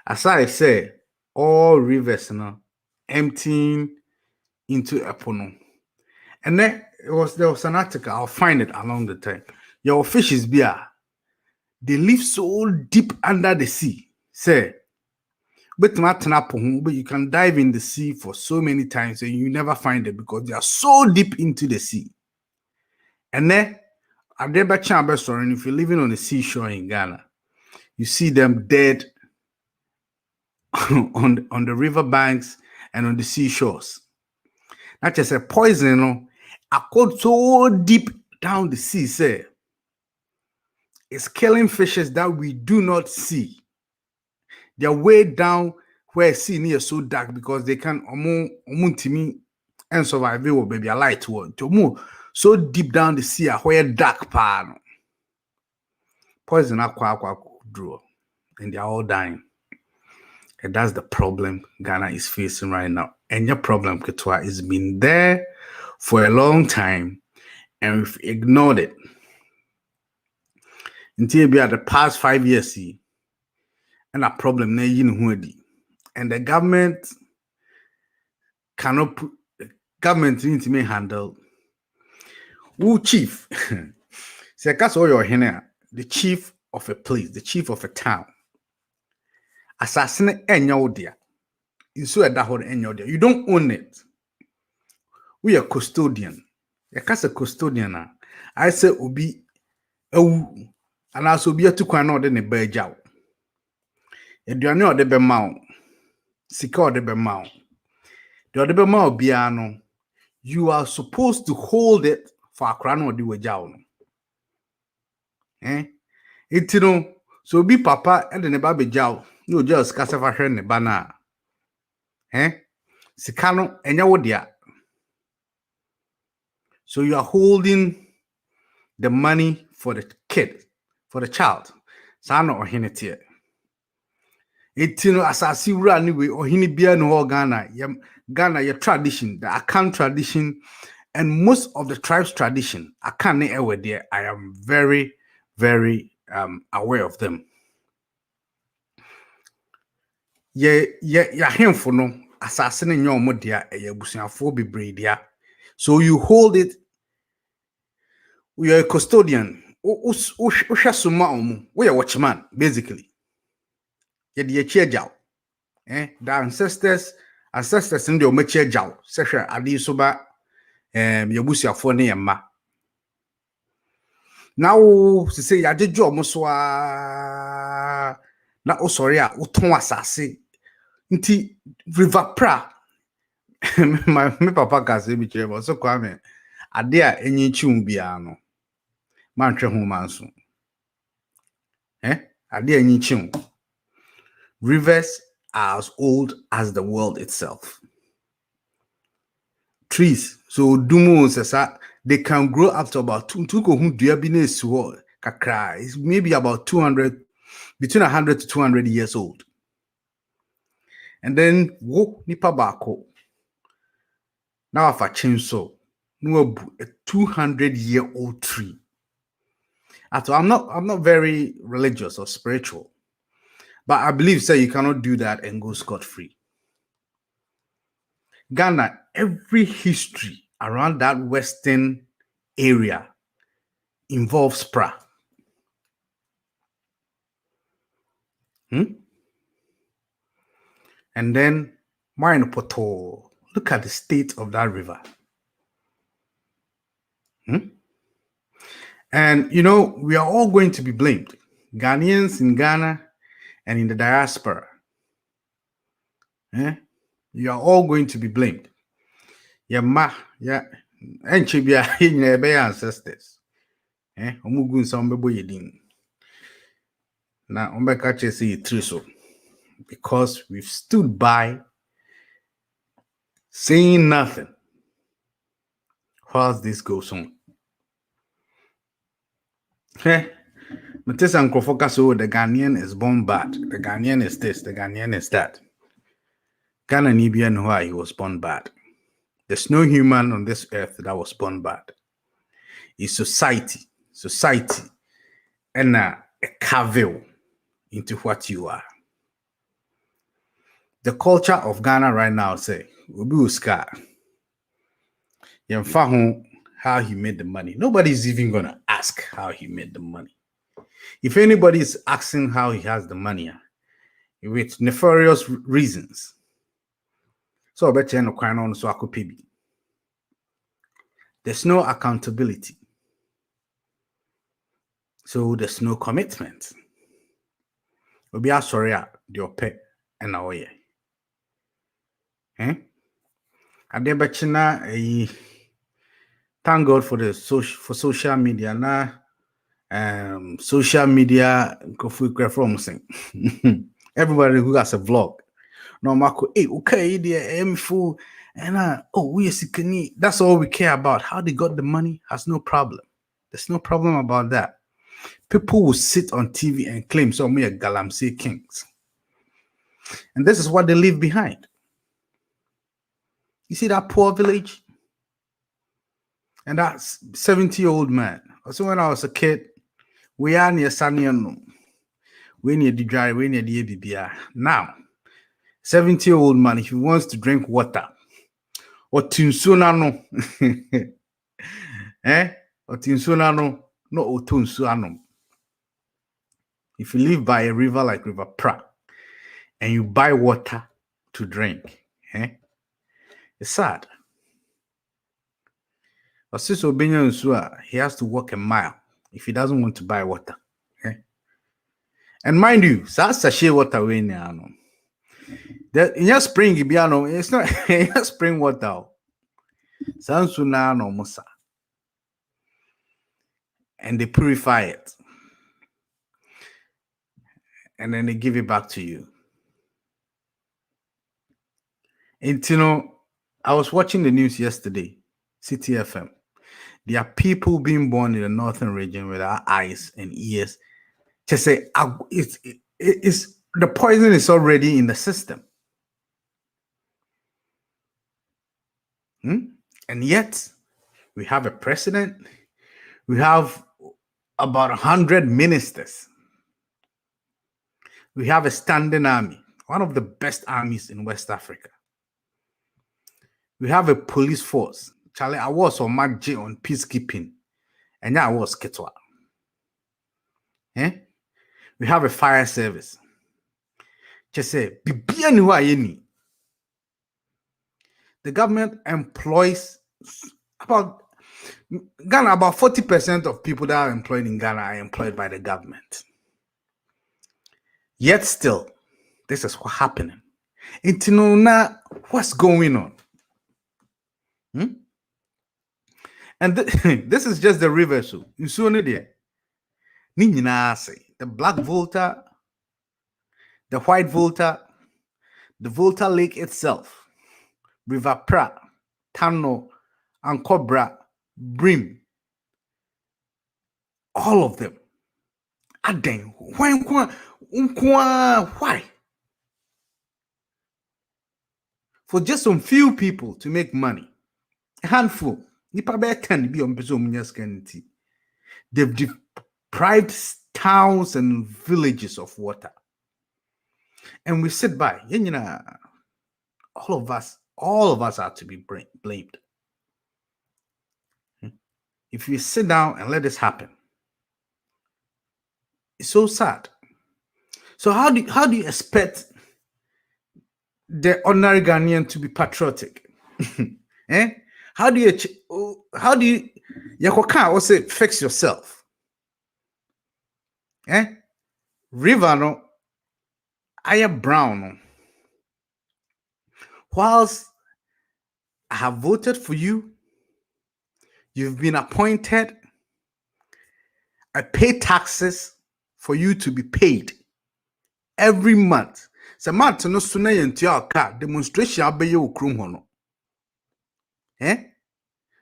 As I say, all rivers now emptying into Epono. And then there was an article, I'll find it along the time. Your fishes beer, they live so deep under the sea. Say, but you can dive in the sea for so many times and you never find it because they are so deep into the sea. And then if you're living on the seashore in Ghana, you see them dead on the river banks and on the seashores. Not just a poison, I got so deep down the sea, say it's killing fishes that we do not see. They're way down where sea near so dark because they can and survive with baby a light word to move so deep down the sea where dark pan poison aqua draw and they're all dying. And that's the problem Ghana is facing right now. And your problem, Ketua, has been there for a long time and we've ignored it. Until we had the past 5 years, see, and a problem and the government cannot put government need to handle. Who chief? Say that's all your here, the chief of a place, the chief of a town. Assassinate any dear. You you don't own it. We are custodian. You can't say custodian. I say obi and also be a to kwan or the bear jow. Eduane or the bemau, sika or the bemau. The other bemau biano, you are supposed to hold it for a crown or do a jowl. It no, so be papa and the baby jowl, no just cassava hen the banana. Sikano and yawodia. So you are holding the money for the kid, for the child. Sano or hinity. Itino asasi anyway or hinibia no Ghana your tradition, the Akan tradition, and most of the tribes' tradition. Akan ever there. I am very, very aware of them. Yeah, him for no assassin your modia a busiafo be. So you hold it. We are a custodian. We are watchman, basically. The ancestors in the Omeche Jow, Sesha Adi Soba, Yabusia Fone and Ma. Now, to say, I did job, Moswa. Na o sorry a uton asase nti River Pra me papa ka se bi kire so kwa me ade a enyi chium bia no man hwe ho manso ade a enyi chium. Rivers are as old as the world itself. trees. So dumo sesa, they can grow up to about kakra. It's maybe about 200, between 100 to 200 years old. And then wo nipa bako. Now if I chainsaw, no a 200-year-old tree. After I'm not very religious or spiritual, but I believe say you cannot do that and go scot-free. Ghana, every history around that western area involves pra. And then Marino Poto, look at the state of that river. And you know, we are all going to be blamed. Ghanaians in Ghana and in the diaspora. You are all going to be blamed. And Chibia in your ancestors. Omugun Sambebo Yedin. Now, Ombeka say Triso. Because we've stood by saying nothing whilst this goes on. Matesa Nkrofoka so the Ghanaian is born bad. The Ghanaian is this, the Ghanaian is that. Ghana Nibian why he was born bad. There's no human on this earth that was born bad. It's society, and a cavil into what you are. The culture of Ghana right now say, Obi Uska, Yemfahu, how he made the money. Nobody's even gonna ask how he made the money. If anybody is asking how he has the money, with nefarious reasons, so I bet you no crying on so I could pay. There's no accountability. So there's no commitment. Obi sorry your pet and away. Adebachina, thank God for the social media. Now, social media from everybody who has a vlog. No, Marco, okay, the fool, and we are that's all we care about. How they got the money has no problem. There's no problem about that. People will sit on TV and claim some we are Galamsey kings. And this is what they leave behind. You see that poor village? And that 70-year-old man. Also, when I was a kid, we are near Saniano. We near the dry, we near the ABBR. Now, 70-year-old man, if he wants to drink water, or Tinsunano, or Tinsunano, no Otunsuano. If you live by a river like River Pra, and you buy water to drink, it's sad. But since he has to walk a mile if he doesn't want to buy water. And mind you, that's sachet water way now. In your spring, it's not spring water. Sansuna no musa. And they purify it. And then they give it back to you. And you know, I was watching the news yesterday, City FM. There are people being born in the northern region without eyes and ears. Just say it's the poison is already in the system. And yet we have a president, we have about 100 ministers, we have a standing army, one of the best armies in West Africa. We have a police force. Charlie, I was on Mag on peacekeeping, and I was Ketwa. We have a fire service. Just say, the government employs about 40% of people that are employed in Ghana are employed by the government. Yet still, this is what's happening. What's going on? And this is just the river. So you saw it there. The black Volta, the white Volta, the Volta Lake itself, River Pra, Tano, and Cobra, Brim. All of them. Aden. Why? For just some few people to make money. A handful. They've deprived towns and villages of water. And we sit by. All of us are to be blamed. If we sit down and let this happen, it's so sad. So how do you expect the ordinary Ghanaian to be patriotic? How do you say fix yourself? River no I brown no. Whilst I have voted for you, you've been appointed, I pay taxes for you to be paid every month. So month no sooner into your car demonstration abeye okrum hono.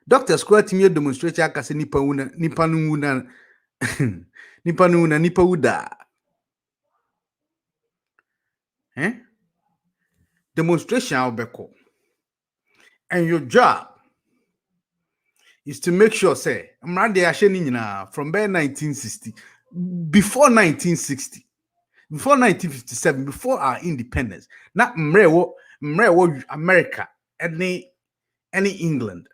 Doctor Square team demonstration akase nipa wuna nipa wuda. Demonstration obeko. And your job is to make sure say mrade asheni nyina from 1960 before 1960 before 1957 before our independence na mrewo America any England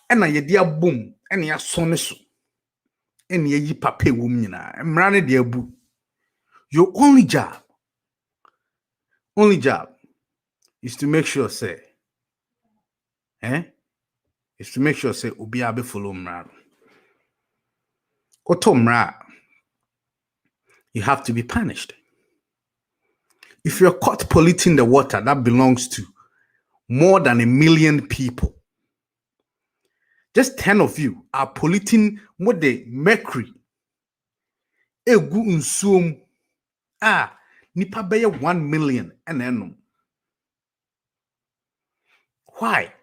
and ye dia boom and ya sone so and ye yi papa wom nyina mrane de abu. Your only job is to make sure say obi abe follow mra. Otomra, you have to be punished. If you're caught polluting the water that belongs to more than 1 million people, just 10 of you are polluting more the mercury. Egu nsuom nipa beye 1 million and enum. Why?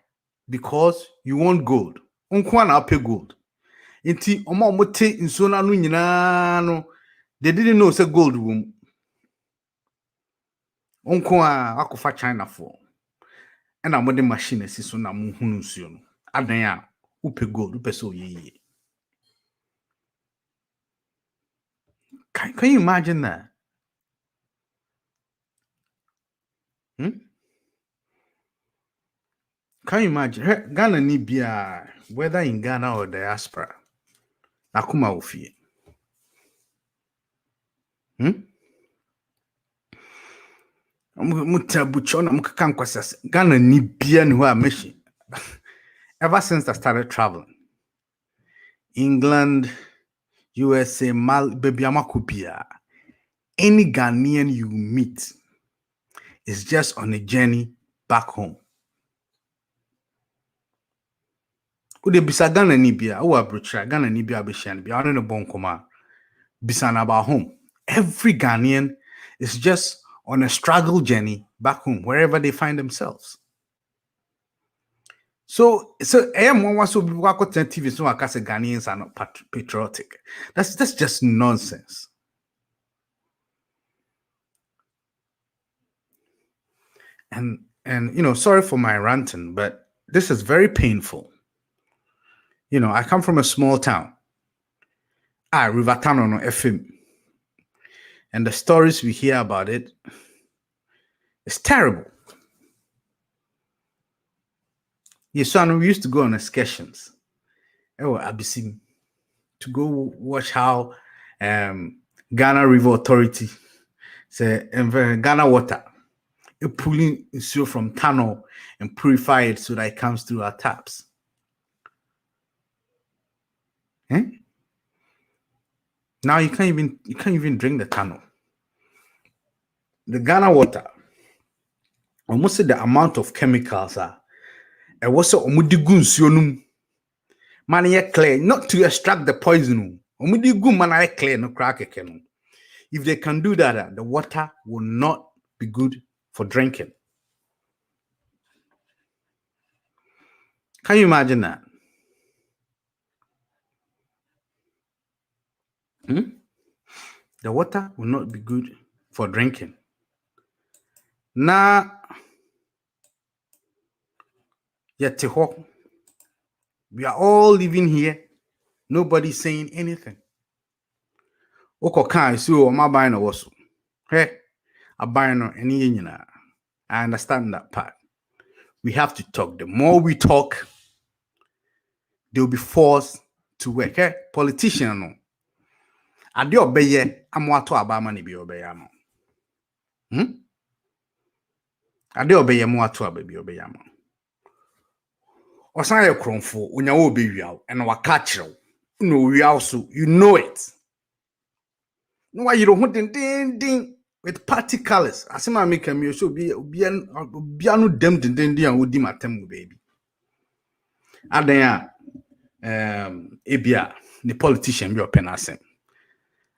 Because you want gold. Unkwa na pay gold. Inti oma omote nsuo na no nyina no, they didn't know say gold wom. Unkwa akofa China for. And a modern machine is so na muhunu nsuo no. Adan a upe gold, upe so ye. Can you imagine that? Can you imagine? Ghana Nibia, whether in Ghana or diaspora, Nakuma Ofie. Ghana Nibia Nua Meshi. Ever since I started traveling, England, USA, Baby Amakubia, any Ghanaian you meet is just on a journey back home. Ude bisa Ghana Nibia, uwa brucha, Ghana Nibia Bishan, Biana no Bonkoma, Bisana about home. Every Ghanaian is just on a struggle journey back home, wherever they find themselves. So I am one was so TV so I say Ghanaians are not patriotic. That's just nonsense. And sorry for my ranting, but this is very painful. I come from a small town. Rivertown on FM. And the stories we hear about it, it's terrible. Yes, so we used to go on excursions. Abyssinian to go watch how Ghana River Authority say Ghana water pulling issue from tunnel and purify it so that it comes through our taps. Now you can't even drink the tunnel. The Ghana water, almost the amount of chemicals are. It was so omudigun man clear, not to extract the poison. Omudigun man clear no crack. If they can do that, the water will not be good for drinking. Can you imagine that? The water will not be good for drinking. Now, yet we are all living here. Nobody's saying anything. Oko kan so my buying no was. Hey, a buying no any. I understand that part. We have to talk. The more we talk, they'll be forced to work. Hey, politician no. Ade obeye amwato abama ni bi obeye ama. Ade obeye amwato ababi obeye ama. Osan ye kronfo onya wo be wiaw and waka kirew. No wiaw so you know it. No why you don't ding with party colors. Asema make me so be no dem ding and wodi matem baby. Adan ebia the politician be open asem.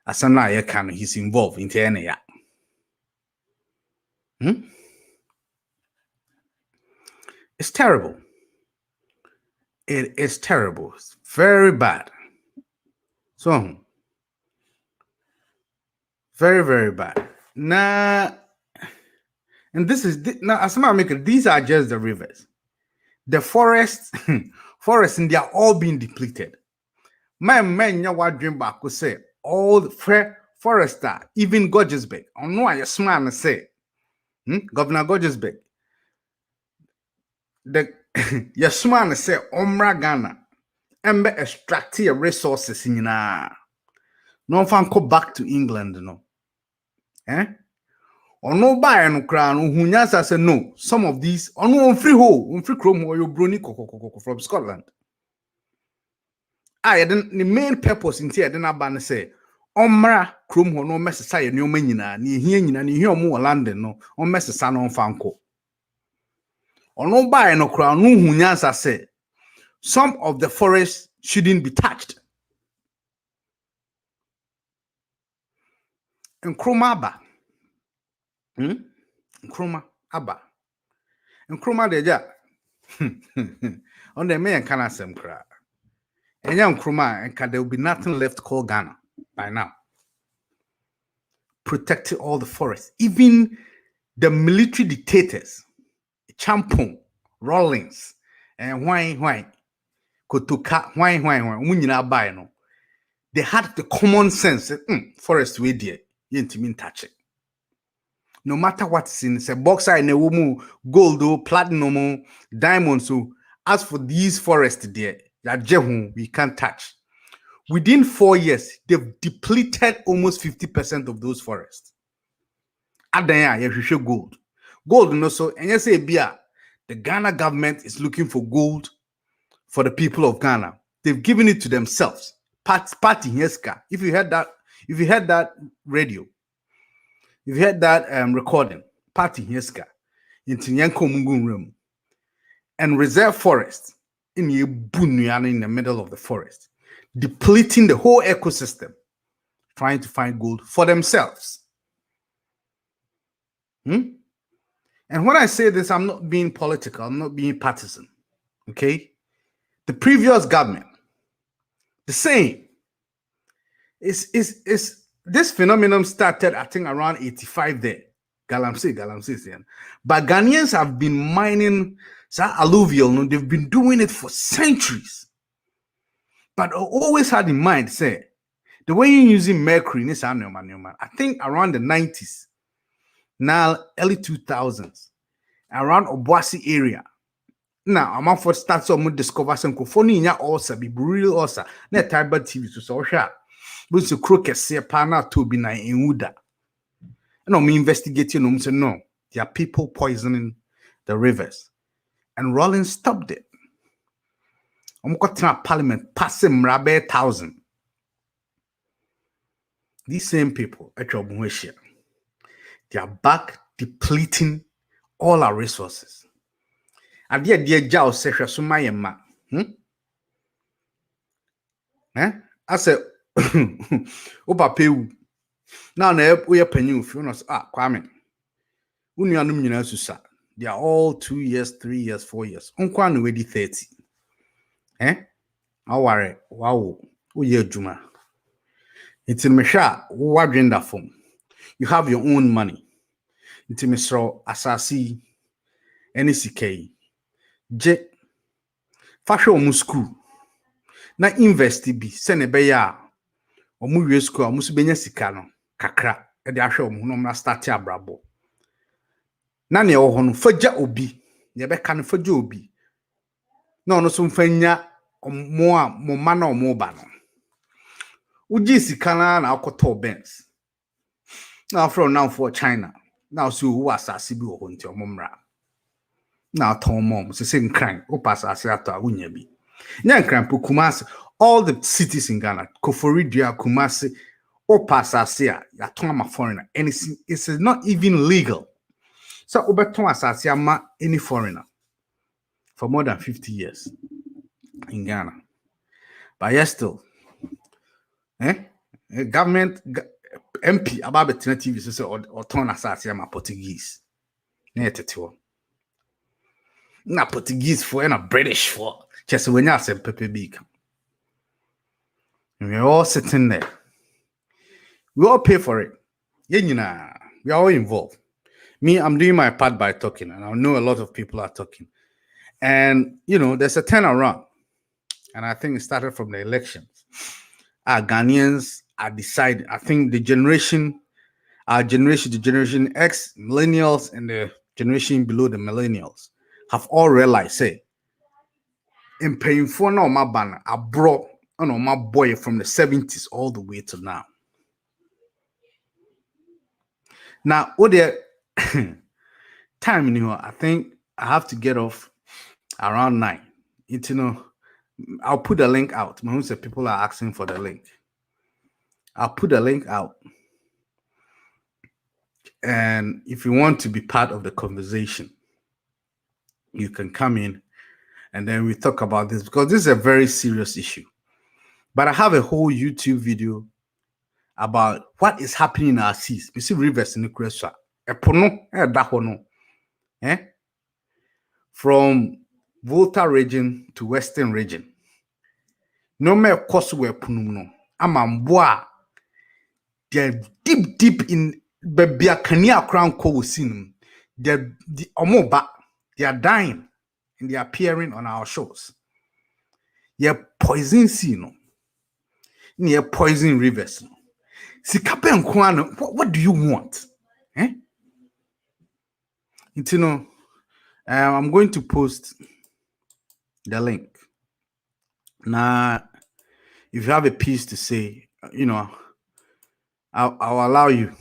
Asana ye can he's involved in any ya. It's terrible. It is terrible. It's very bad. So very, very bad. Now, and this is now as I make it, these are just the rivers. The forests, and they are all being depleted. My man, you what dream back could say all the forester, even Gorgesbeck. I know I smile say, Governor Gorgesbeck. The yes man say Omra Ghana and extract your resources in no fan go back to England, no. Or no buy no crown who nyasa say no. Some of these on no free chrome or your brony from Scotland. The main purpose in here, then I ban say Omra chrome no message no menina, ni here more London no on message on fanco. Or no buy no crown who nyasa say some of the forests shouldn't be touched. And Kromaba. Nkrumah Abba. Nkrumah deja. On the main can asem cry. And young Nkrumah and there will be nothing left called Ghana by now. Protecting all the forests. Even the military dictators, Champon, Rawlings, and Wine, Kotuka, Wine, buy no. They had the common sense forest way there. You ain't touch it. No matter what's in, say bauxite, gold, platinum, diamonds. So as for these forests there, we can't touch. Within 4 years, they've depleted almost 50% of those forests. Adanya, you show gold. Gold, no so, and you say, the Ghana government is looking for gold for the people of Ghana. They've given it to themselves. Party Heska. If you heard that radio, if you heard that recording, Party Heska, in Tinyanko Mungun room, and reserve forest in Yebunyana in the middle of the forest, depleting the whole ecosystem, trying to find gold for themselves. And when I say this, I'm not being political, I'm not being partisan. Okay? The previous government, the same. Is this phenomenon started, I think, around 85 there. Galamsey. But Ghanaians have been mining alluvial, no, they've been doing it for centuries. But I always had in mind, say, the way you're using mercury in this animal, I think around the 90s, now early 2000s, around Obuasi area. Now, I'm out for start some discover some cophony also be real also. Net Tiber TV to so sharp. But to crook a say pana to be na in Uda. No, me investigating say no. There are people poisoning the rivers. And Rawlings stopped it. Parliament passing Rabe 1,000. These same people at your Muesha, they are back depleting all our resources. And dear Jao says Sumayama. I said, Opa Pew. Now, we are penny if you know, Kwame. They are all 2 years, 3 years, 4 years. Unquan already 30. Aware, wow, uye juma. It's in Mesha, wadrinda form. You have your own money. It's in Mesro, Asasi, NCK, J, fashion school. Na investi bi sene be ya omu wie school omu so benya sika no kakra e de ahwe omu no na start abrabo na ne wo ho no fagya obi ye be ka no fagya obi na ono so mfanya omo a mo ma na omo ba no uji sika na akoto Benz na from now for China na so wo asase bi wo ho nti omo mra na aton mom se nkran o pasase ato a wonya bi Nyankrampo Kumasi, all the cities in Ghana, Koforidua, Kumasi, or Pasasia, Yatoma foreigner, and it's not even legal. So Oberton Asasia ma any foreigner for more than 50 years in Ghana. But yes, still, government MP about the TV or turn Asasia ma Portuguese. Na Portuguese for and a British for just when you say Pepe Big. And we're all sitting there. We all pay for it. Yeah, you know, we are all involved. Me, I'm doing my part by talking, and I know a lot of people are talking. And you know, there's a turnaround. And I think it started from the elections. Our Ghanaians are deciding. I think the generation the generation X, millennials, and the generation below the millennials have all realized, say, in paying for no my banner, I brought my boy from the 70s all the way to now. Now, what the time, I think I have to get off around 9. I'll put the link out. People are asking for the link. I'll put the link out. And if you want to be part of the conversation, you can come in and then we talk about this because this is a very serious issue. But I have a whole YouTube video about what is happening in our seas. You see rivers in the Kresha. From Volta region to Western region. No more cost where Pununo. Amamboa. They're deep in Babiakania crown co-sin. They're the Omoba. They are dying and they are appearing on our shores. You're poison sea, no. Near poison rivers. Sikape and Kwano, what do you want? I'm going to post the link. Now, if you have a piece to say, I'll allow you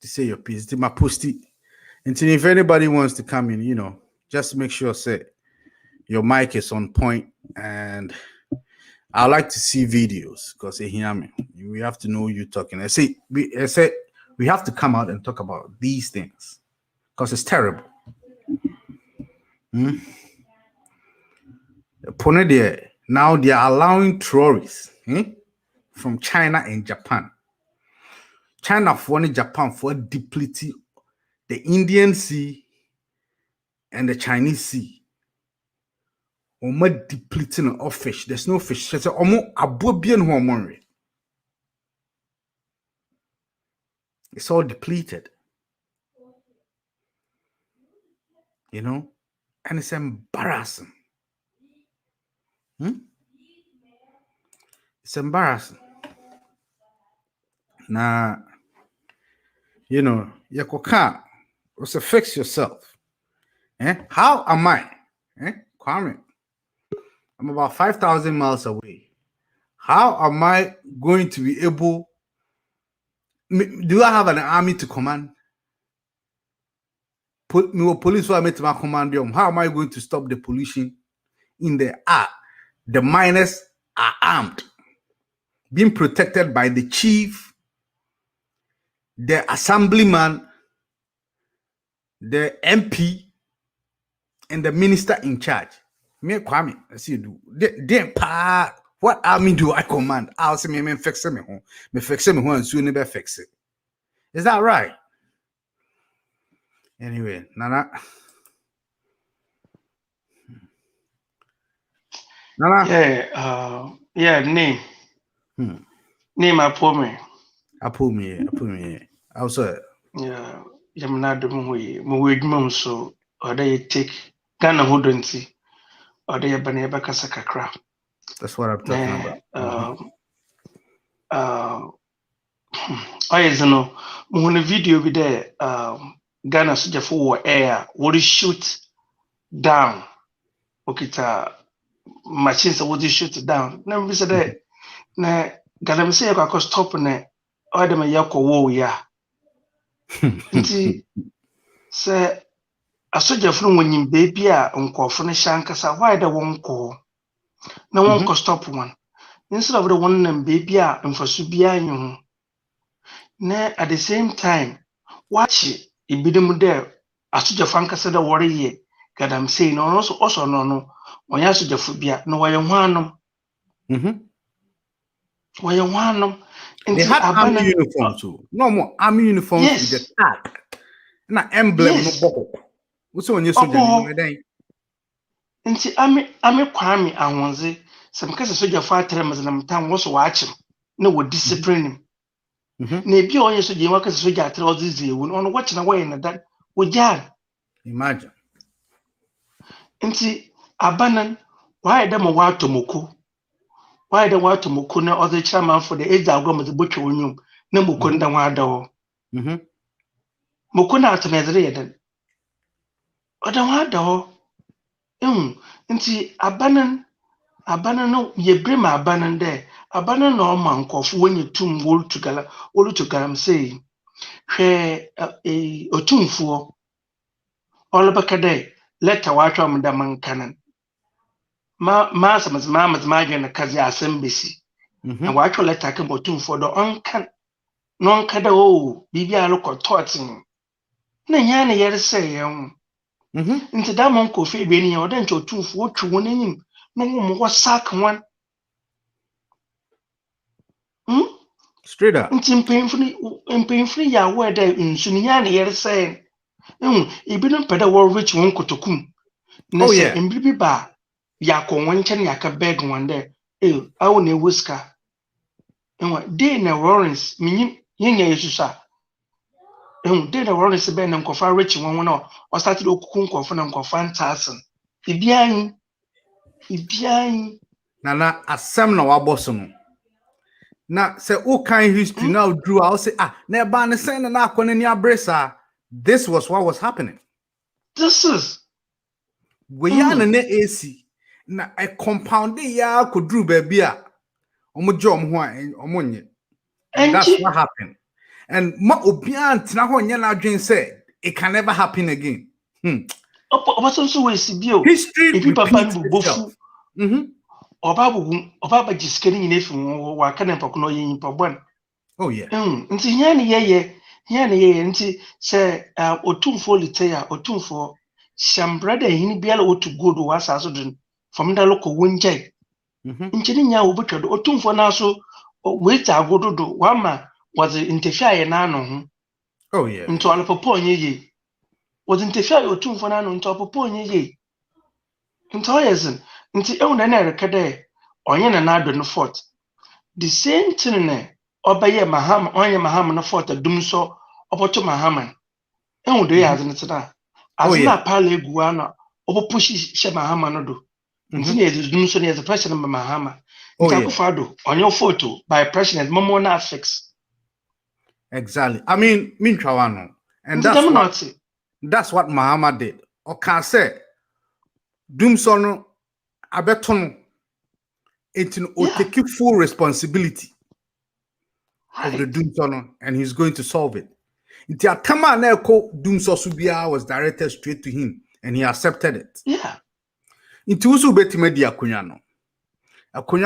to say your piece. My post it. Until if anybody wants to come in, just make sure say your mic is on point, and I like to see videos because they hear me. We have to know you talking. I say we have to come out and talk about these things because it's terrible. Now they are allowing tourists from China and Japan. China for Japan for depleting the Indian Sea and the Chinese Sea. Depleting of fish. There's no fish. It's all depleted. And it's embarrassing. It's embarrassing. Now, you can't fix yourself. How am I? Kwame, I'm about 5,000 miles away. How am I going to be able? Do I have an army to command? Police were made to my command. How am I going to stop the pollution in the air? The miners are armed, being protected by the chief, the assemblyman, the MP, and the minister in charge. Me Kwame, I see you do. What army do I command? I'll say me fix me home. Me fix me home and soon never fix it. Is that right? Anyway, Nana. Nana. Yeah, name. Name Apome. Apome. Also. Yeah, Yamna Dumuwe, Muwidmum so, or they take Ghana Hudonti, or they Baneba Kasakakra. That's what I'm talking about. I know, when a video be there, Ghana Suja for air, would shoot down. Okay, machines would shoot down. Never said that. Na Ghana say I could stop ne, or them a yako wo ya. Nti sɛ asogyafoɔ no wɔnyim baabi a nkɔɔfo no hyɛ ankasa why da wɔn kɔɔ na wɔn kɔ stop one instead of the wɔn nam baabi a mfaso biara nyɛ ho na at the same time wakye ebinom dɛ asogyafoɔ ankasa dɛ wɔreyɛ galamsey na ɔno nso ɔsɔ no ɔnyɛ asogyafoɔ bia na wɔyɛ ho anom wɔyɛ ho anom. They had army uniforms too. No more army uniforms with the tag. Na emblem no boko. What's on your soldier? Nti ami Kwame Ahonze some kasa soldier fight terms na mtan wo so watch him na wo discipline him. Na ebi onye soldier wa kasa soldier atre ozizi ewu no watch na way na that wo jan. Imagine. Nti abanan why dem wa tomoko. Why the water moko na other chairman for the age agro the butcher wonyum na moko nda wa da ho. Moko na atenezere yeden. Oda wa da ho. Nti abanan no ye brema abanan there. Abanan no man nkofo wenye tum wolu to galamsey. Hwe otumfo. Olobaka dey letter wa atwa mda mankanan. Mamadwe na kazi asembesi na wacho letter ke botum for the onkan non kada o bibia lo kototin na nya na yere say yen nti da mon ko fe be ni ya odan chotumfo otwu won anyim no mo sack one straight up nti mpemfuni ya we da nsu ni nya na yere say ibinu peda wo rich won kotokum na say mbibi ba yako wanchen yaka beg one there awu na ewuska enwa dey na Lawrence minyi yenya yesusa dey na Lawrence be na nkofa rich won na o started okuku nkofo na nkofa ntasen ibian nana asem na waboso no na say o kan history now drew I say na ba ne sen na akọ ni abresa this was what was happening. This is we yan na AC na a compound ya kodru baby a omojom ho a omonye and that's what happened and ma obian tina ho nya na adwen say it can never happen again so we see bio history papa bofu oba jiskeni nyine fi wa kana pako no yin pabon nti nya ne ye nti say otumfo litaya otumfo shambrada yin biala otu godo wa saso dun from the local winjay. Nchini nya ubutwa do otumfo na so wait agododo wama was interfere na no ho. Nto alopopo onye ye. Was interfere otumfo na no nto opopo onye ye. Nto yezen nti ewu na rekede onye na ado no fort. The same thing ne obaye maham onye maham no fort dum so opoto maham. Ewu do ya azen tina. Azina pala egu ana obopo she maham no do. Is the president of Mahama. On your photo by President Momona Fix. Exactly. I mean, Minchawano. And that's what Mahama did. Or can say, Doomsono Abeton, it will take full responsibility of the Doomsono, and he's going to solve it. Inti Atama Neko Doomso Subia was directed straight to him, and he accepted it. Yeah. Inti usu betime di akonya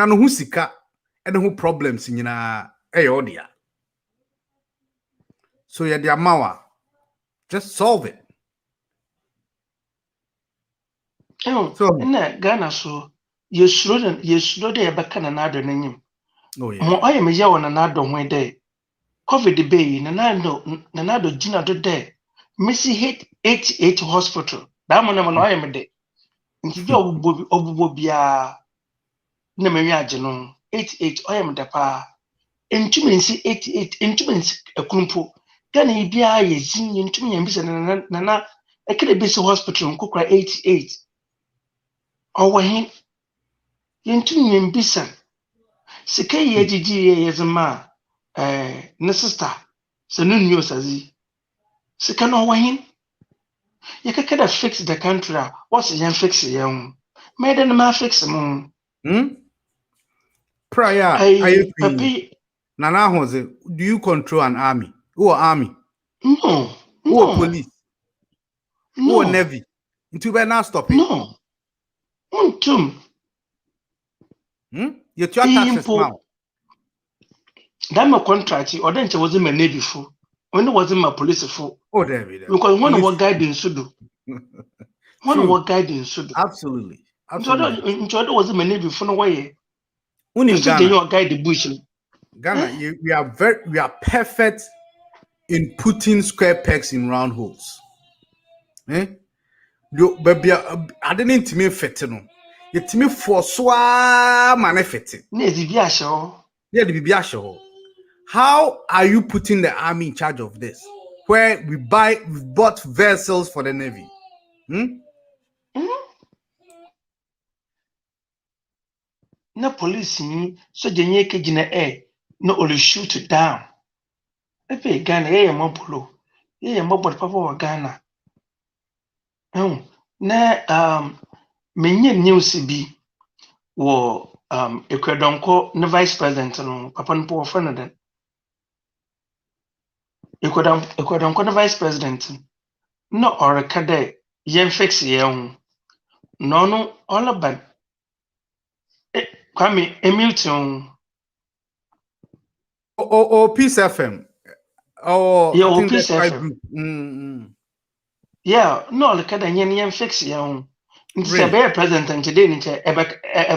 no hu sika ene hu problems nyina odia so ya dia mawa just solve it so na Ghana so yesuro de ebeka na ado nanyim mo oye me yawo na ado ho de covid be na ado gina do de Missy hit 88 hospital da mo na mo oye me de nti bi obubo bia na me wi no 88 oyem da pa entumi nsi 88 entumi nsi ekunpo Ghana ibia ye zin entumi nya bisa na ekere bisi hospital nkokra 88 owahin yentumi nya bisa sika ye gigi ye zema ne sister se no nyo sazi sika no owahin ye kekeda fix the country what's yen fix ye made na ma fix mo Prior, I papi. Nana Jose, do you control an army? Who are army? No. Who are police? Who No. are navy? Until we now stop it. No. You try taxes now. That my contract, or then it wasn't my navy full. When it wasn't my police full. Oh, David. Because one of what guidance should do. One of what guidance should do. Absolutely. Absolutely. Wasn't my navy full no way. In Ghana, guide the bush. Ghana, we are perfect in putting square pegs in round holes. Baby, I didn't to me fetino. You to me for swa manifesting. Yeah, the Bibiasho. How are you putting the army in charge of this? Where we bought vessels for the navy. Na police ni so jenye kejina no only shoot down. Epe Ghana ye mobolo. Ye mobolo papa wa Ghana. Na menye news bi wo Ekwadonko na vice president no papa no po friend den. Ekwadonko na vice president no orekade yen fix ye ho. No all about Kwame Hamilton. Peace FM. Oh, yeah, Peace FM. Yeah, no, look at the yen fix ya. It's a bear president and today, a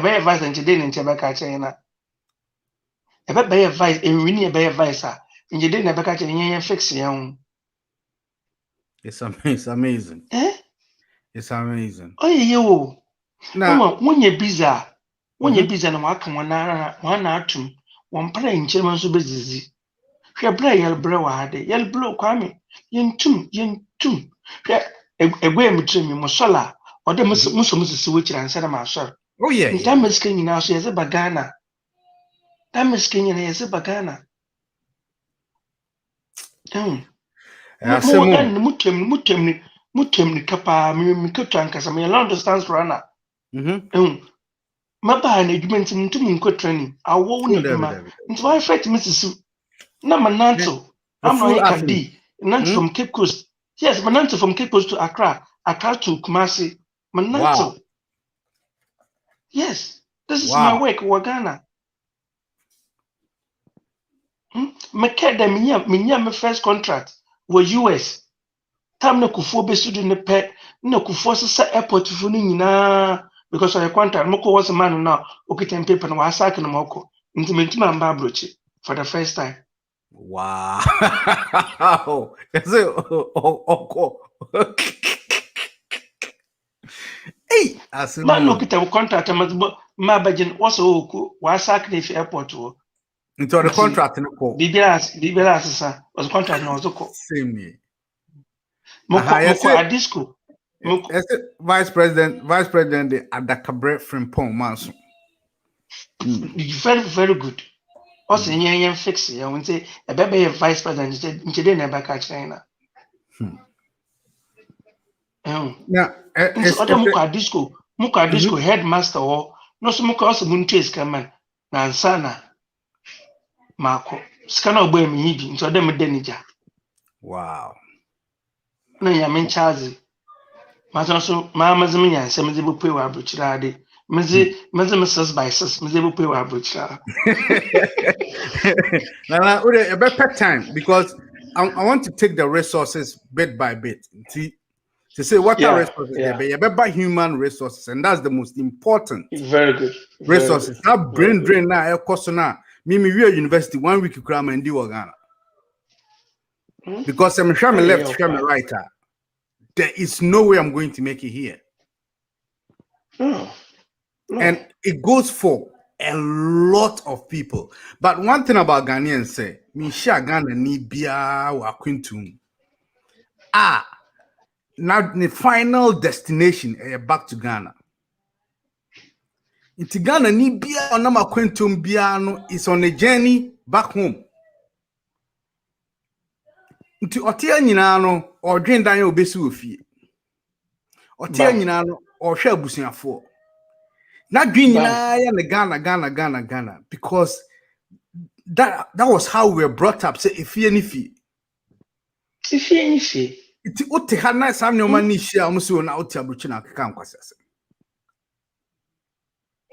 bear vice and today in Chebeka China. A bear vice and winning a bear vice, and you didn't ever catch a yen fix ya. It's amazing. It's amazing. Oh, you now when you're busy. When you're busy and walking one atom, one playing German so busy. She a play yell blow had a yell blow Kwame. Yen tum. A way between me, Mosola, or the Muslims switch and said, my sir. Oh, yeah. That is king now, she has a bagana. That is king and has a bagana. Mutem, Kappa, Mikutankas, I mean, long distance runner. My bad agreement to me training. I won't into I fight Mrs. Namananto. I'm not Kadi, Nanto from Cape Coast. Yes, Mananto from Cape Coast to Accra to Kumasi. Mananto. Yes, this is my work, Wagana. Makeda minya my first contract was US. Tam no kufo be student ne pe no kufo sa airport funu nyina. Because I contract, Moko was a man now, okay, paper and was sacking Moko into Mintima Brochi for the first time. Wow. Hey, as a man, look at our contract, my budget was sacking if airport into the contract in the call. Bibilas was contract no same year. Moko at disco. Vice President the Adakabre Frimpong Manson. Very, very good. Also, yen fix it. I would say a baby vice president didn't never catch China. Now, other Muka disco headmaster or no smoke also moon chase come Nansana Marco. Scano boy me into them denija. Wow. No, I mean Charlie. Maso Mamma's me and some of pay wa buchirade. Mrs. by sis, Mizzable pay wa buchira. Now, a better time because I want to take the resources bit by bit. To say what are resources there, but human resources, and that's the most important. Very good. Resources. That brain drain now, cost now. Me, we are university 1 week cram and do Ghana. Because I'm sure me left, sure me right. There is no way I'm going to make it here. No. And it goes for a lot of people. But one thing about Ghanaians say, me share Ghana ni bia wa kwintum. Now the final destination back to Ghana. Into Ghana ni bia onama kwintum bia no is on a journey back home. Into otia nyina no odwen dan obesi ofie. Otia nyina no ohwe abusuafo. Na dwen nyina ya ne Ghana because that was how we were brought up. Say if you any fee. Iti ote hana sam ne omani hia omuso na ote abruchi na akeka nkwase.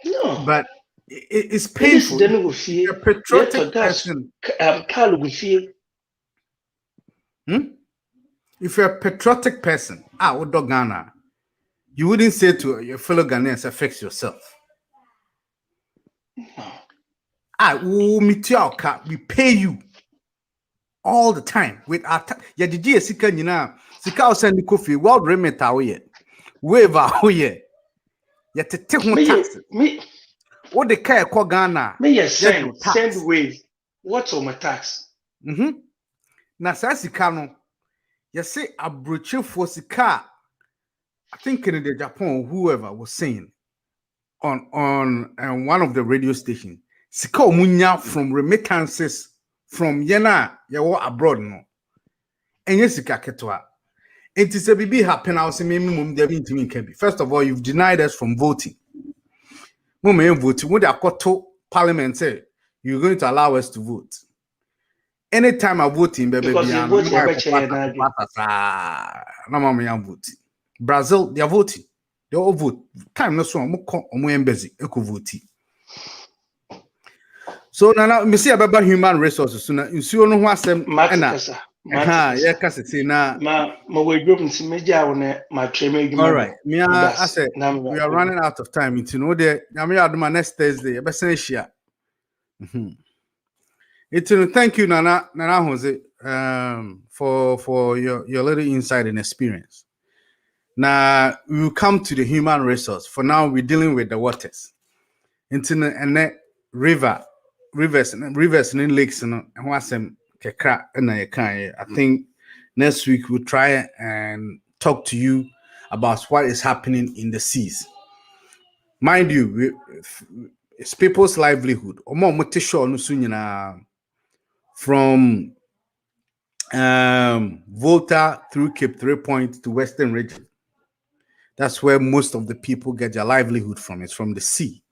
No. But it's painful. A patriotic person. If you're a patriotic person, Ghana, you wouldn't say to your fellow Ghanaians, fix yourself. We pay you all the time with our Yadiji Sika Nina, Sika Sandy Kofi, World Remit away, waiver away. Yet to take more taxes. What the care call Ghana? Me send wave. What's on my tax? Na Sasikano, you say a brochure for Sika. I think in the Japan, whoever was saying on one of the radio stations, Sika Munya from remittances from Yena, yawo abroad no. And yes, Sika Ketwa. It is a baby happen. I was saying, first of all, you've denied us from voting. Voting. When they got to Parliament, say you're going to allow us to vote. Anytime I vote in baby, I'm voting. Brazil, they are voting. They all vote. Time no so I'm busy. Eco voting. So now me see about human resources. So now you see no what some yeah, kasi na we group in media on my training. All right. Me I said we are running out of time. You know the I do my next Thursday. I better share. Thank you, Nana Jose, for your little insight and experience. Now we will come to the human resource. For now, we're dealing with the waters. And the rivers and lakes and what's them. I think next week we'll try and talk to you about what is happening in the seas. Mind you, it's people's livelihood. From Volta through Cape 3 Point to Western Region. That's where most of the people get their livelihood from. It's from the sea.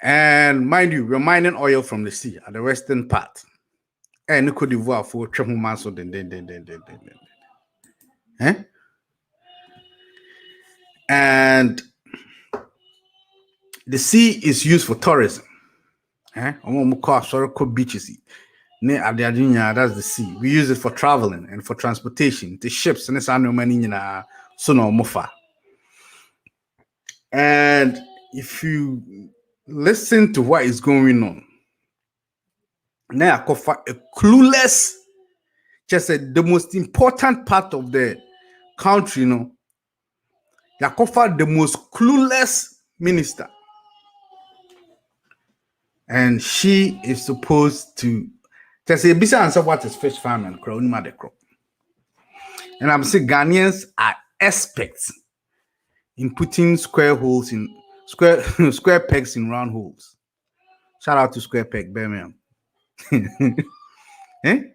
And mind you, we're mining oil from the sea at the western part. And Cote d'Ivoire for triple months. And the sea is used for tourism. Beaches. That's the sea. We use it for traveling and for transportation, the ships, and it's and if you listen to what is going on, now a clueless, just the most important part of the country, the most clueless minister. And she is supposed to just say, "Bisa answer what is fish farming, crowd crop." And I'm saying Ghanaians are experts in putting square pegs in round holes. Shout out to Square Peg, Birmingham. And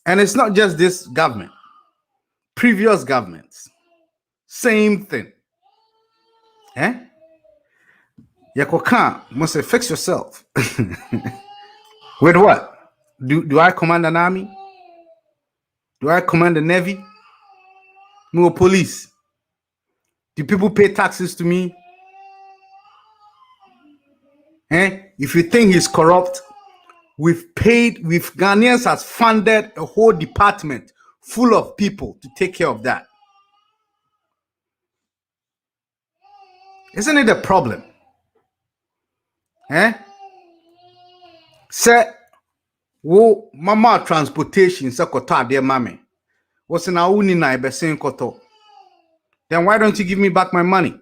it's not just this government. Previous governments, same thing. Yakoka must say, fix yourself. With what? Do I command an army? Do I command the navy? No police. Do people pay taxes to me? If you think he's corrupt, Ghanaians has funded a whole department full of people to take care of that. Isn't it a problem? Say, wo mama transportation se koto ade mame. What's na uni na ibe sen koto? Then why don't you give me back my money?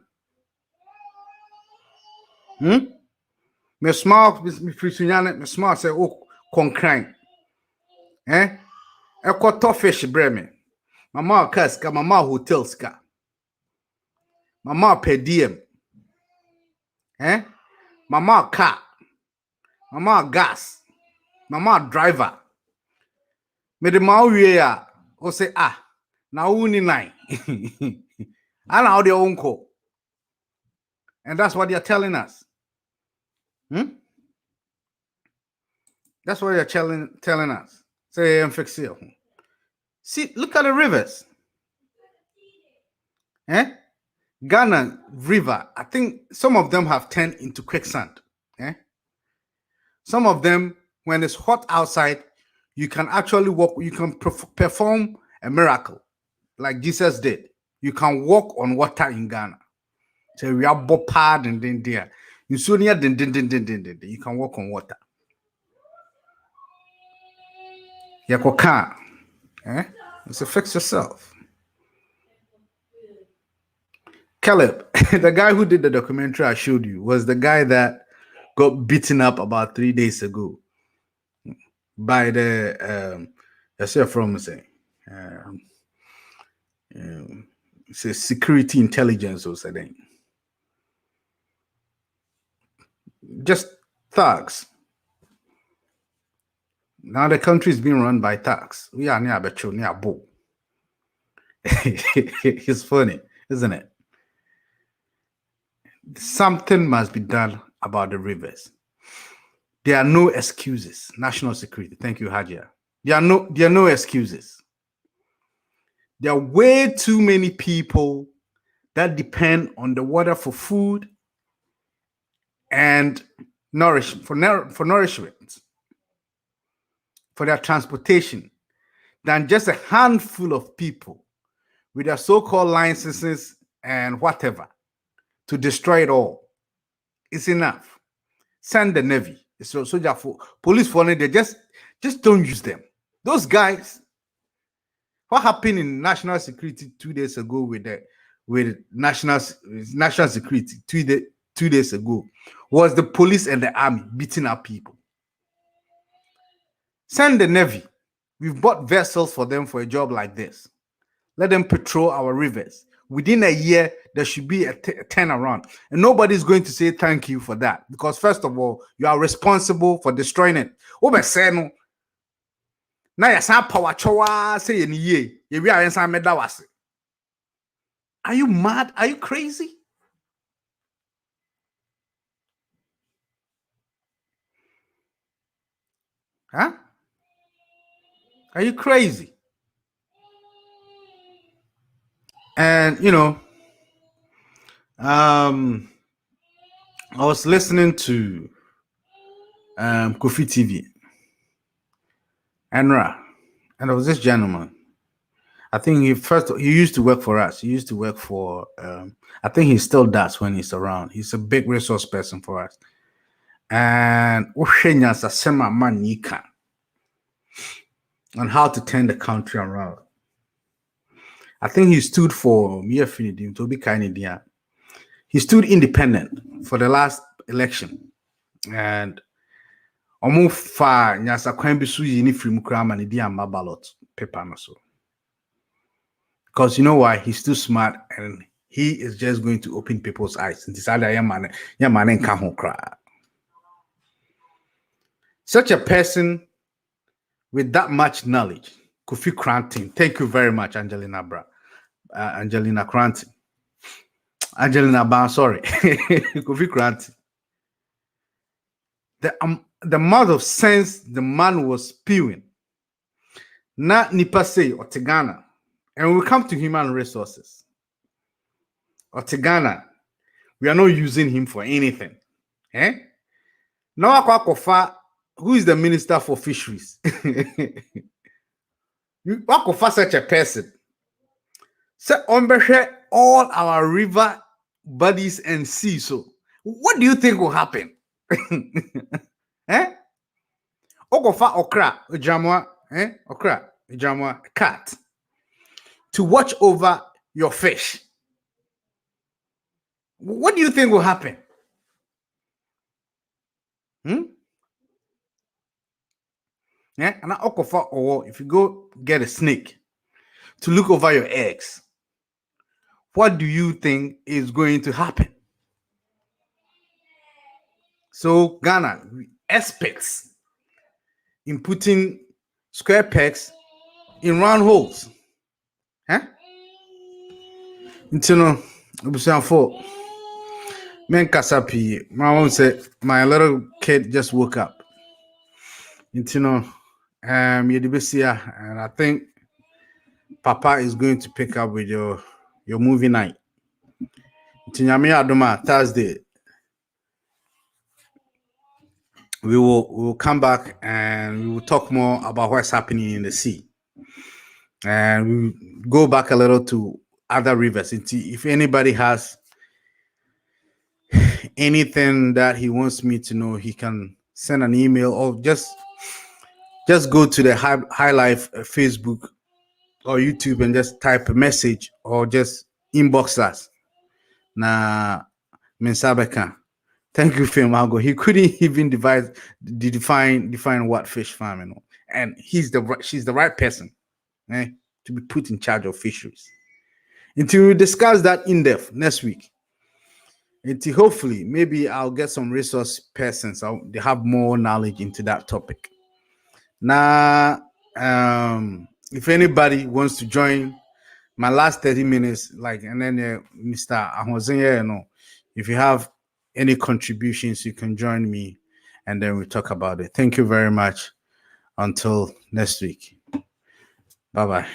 Me small, me frisunyane, me small say, oh, concrank. Eh? E koto fish breme. Mama kaska, mama hotel ska. Mama per diem. Eh? Mama car. Mama gas. Mama driver. Me de ma wie ya. O say na uni nine. And how their uncle. And that's what they're telling us. That's what they're telling us. Say and fix it. See, look at the rivers. Ghana River, I think some of them have turned into quicksand. Some of them, when it's hot outside, you can actually walk, you can perform a miracle like Jesus did. You can walk on water in Ghana. So we are bopad and then there. You can walk on water. Yakoka. So fix yourself. Caleb, the guy who did the documentary I showed you was the guy that got beaten up about 3 days ago by the security intelligence or something. Just thugs. Now the country is being run by thugs. We are near Becho, near Bo. It's funny, isn't it? Something must be done about the rivers. There are no excuses. National security. Thank you, Hajia. There are no excuses. There are way too many people that depend on the water for food and nourishment, for nourishment, for their transportation, than just a handful of people with their so-called licenses and whatever to destroy it all. It's enough. Send the Navy, soldier, for police for they just don't use them. Those guys. What happened in national security 2 days ago with national security 2 days ago was the police and the army beating up people. Send the Navy. We've bought vessels for them for a job like this. Let them patrol our rivers. Within a year, there should be a turnaround. And nobody's going to say thank you for that. Because first of all, you are responsible for destroying it. Are you mad? Are you crazy? Huh? Are you crazy? And I was listening to Kofi TV, Enra, and there was this gentleman. I think he used to work for us. He used to work for I think he still does when he's around. He's a big resource person for us. And on how to turn the country around. I think he stood for He stood independent for the last election. And because you know why? He's too smart and he is just going to open people's eyes. Such a person with that much knowledge, Kofi Cranton. Thank you very much, Angelina Cranton. Angelina Ban, sorry. Kofi Cranton. The amount of sense the man was spewing. Na Nipase or Tigana. And we come to human resources. Or Tigana, we are not using him for anything. Now Kofa, who is the minister for fisheries? Kofa such a person. So all our river bodies and seas. So what do you think will happen? Okofa okra jamwa, okra jamwa cat to watch over your fish. What do you think will happen? Hmm? Yeah, and or if you go get a snake to look over your eggs, what do you think is going to happen? So Ghana, experts in putting square pegs in round holes. Huh? You know, for men kasapi. My mom said my little kid just woke up. You know, and I think Papa is going to pick up with your movie night. Tinyami Adoma Thursday. We will come back and we will talk more about what's happening in the sea. And we will go back a little to other rivers. If anybody has anything that he wants me to know, he can send an email or just go to the High Life Facebook or YouTube and just type a message or just inbox us. Na Mensabeka. Thank you, Phil Mago. He couldn't even define what fish farming, and she's the right person to be put in charge of fisheries. Until we discuss that in depth next week. Until hopefully, maybe I'll get some resource persons. They have more knowledge into that topic. Now, if anybody wants to join my last 30 minutes, and then Mr. Ahozenya, if you have any contributions, you can join me and then we talk about it. Thank you very much. Until next week. Bye-bye.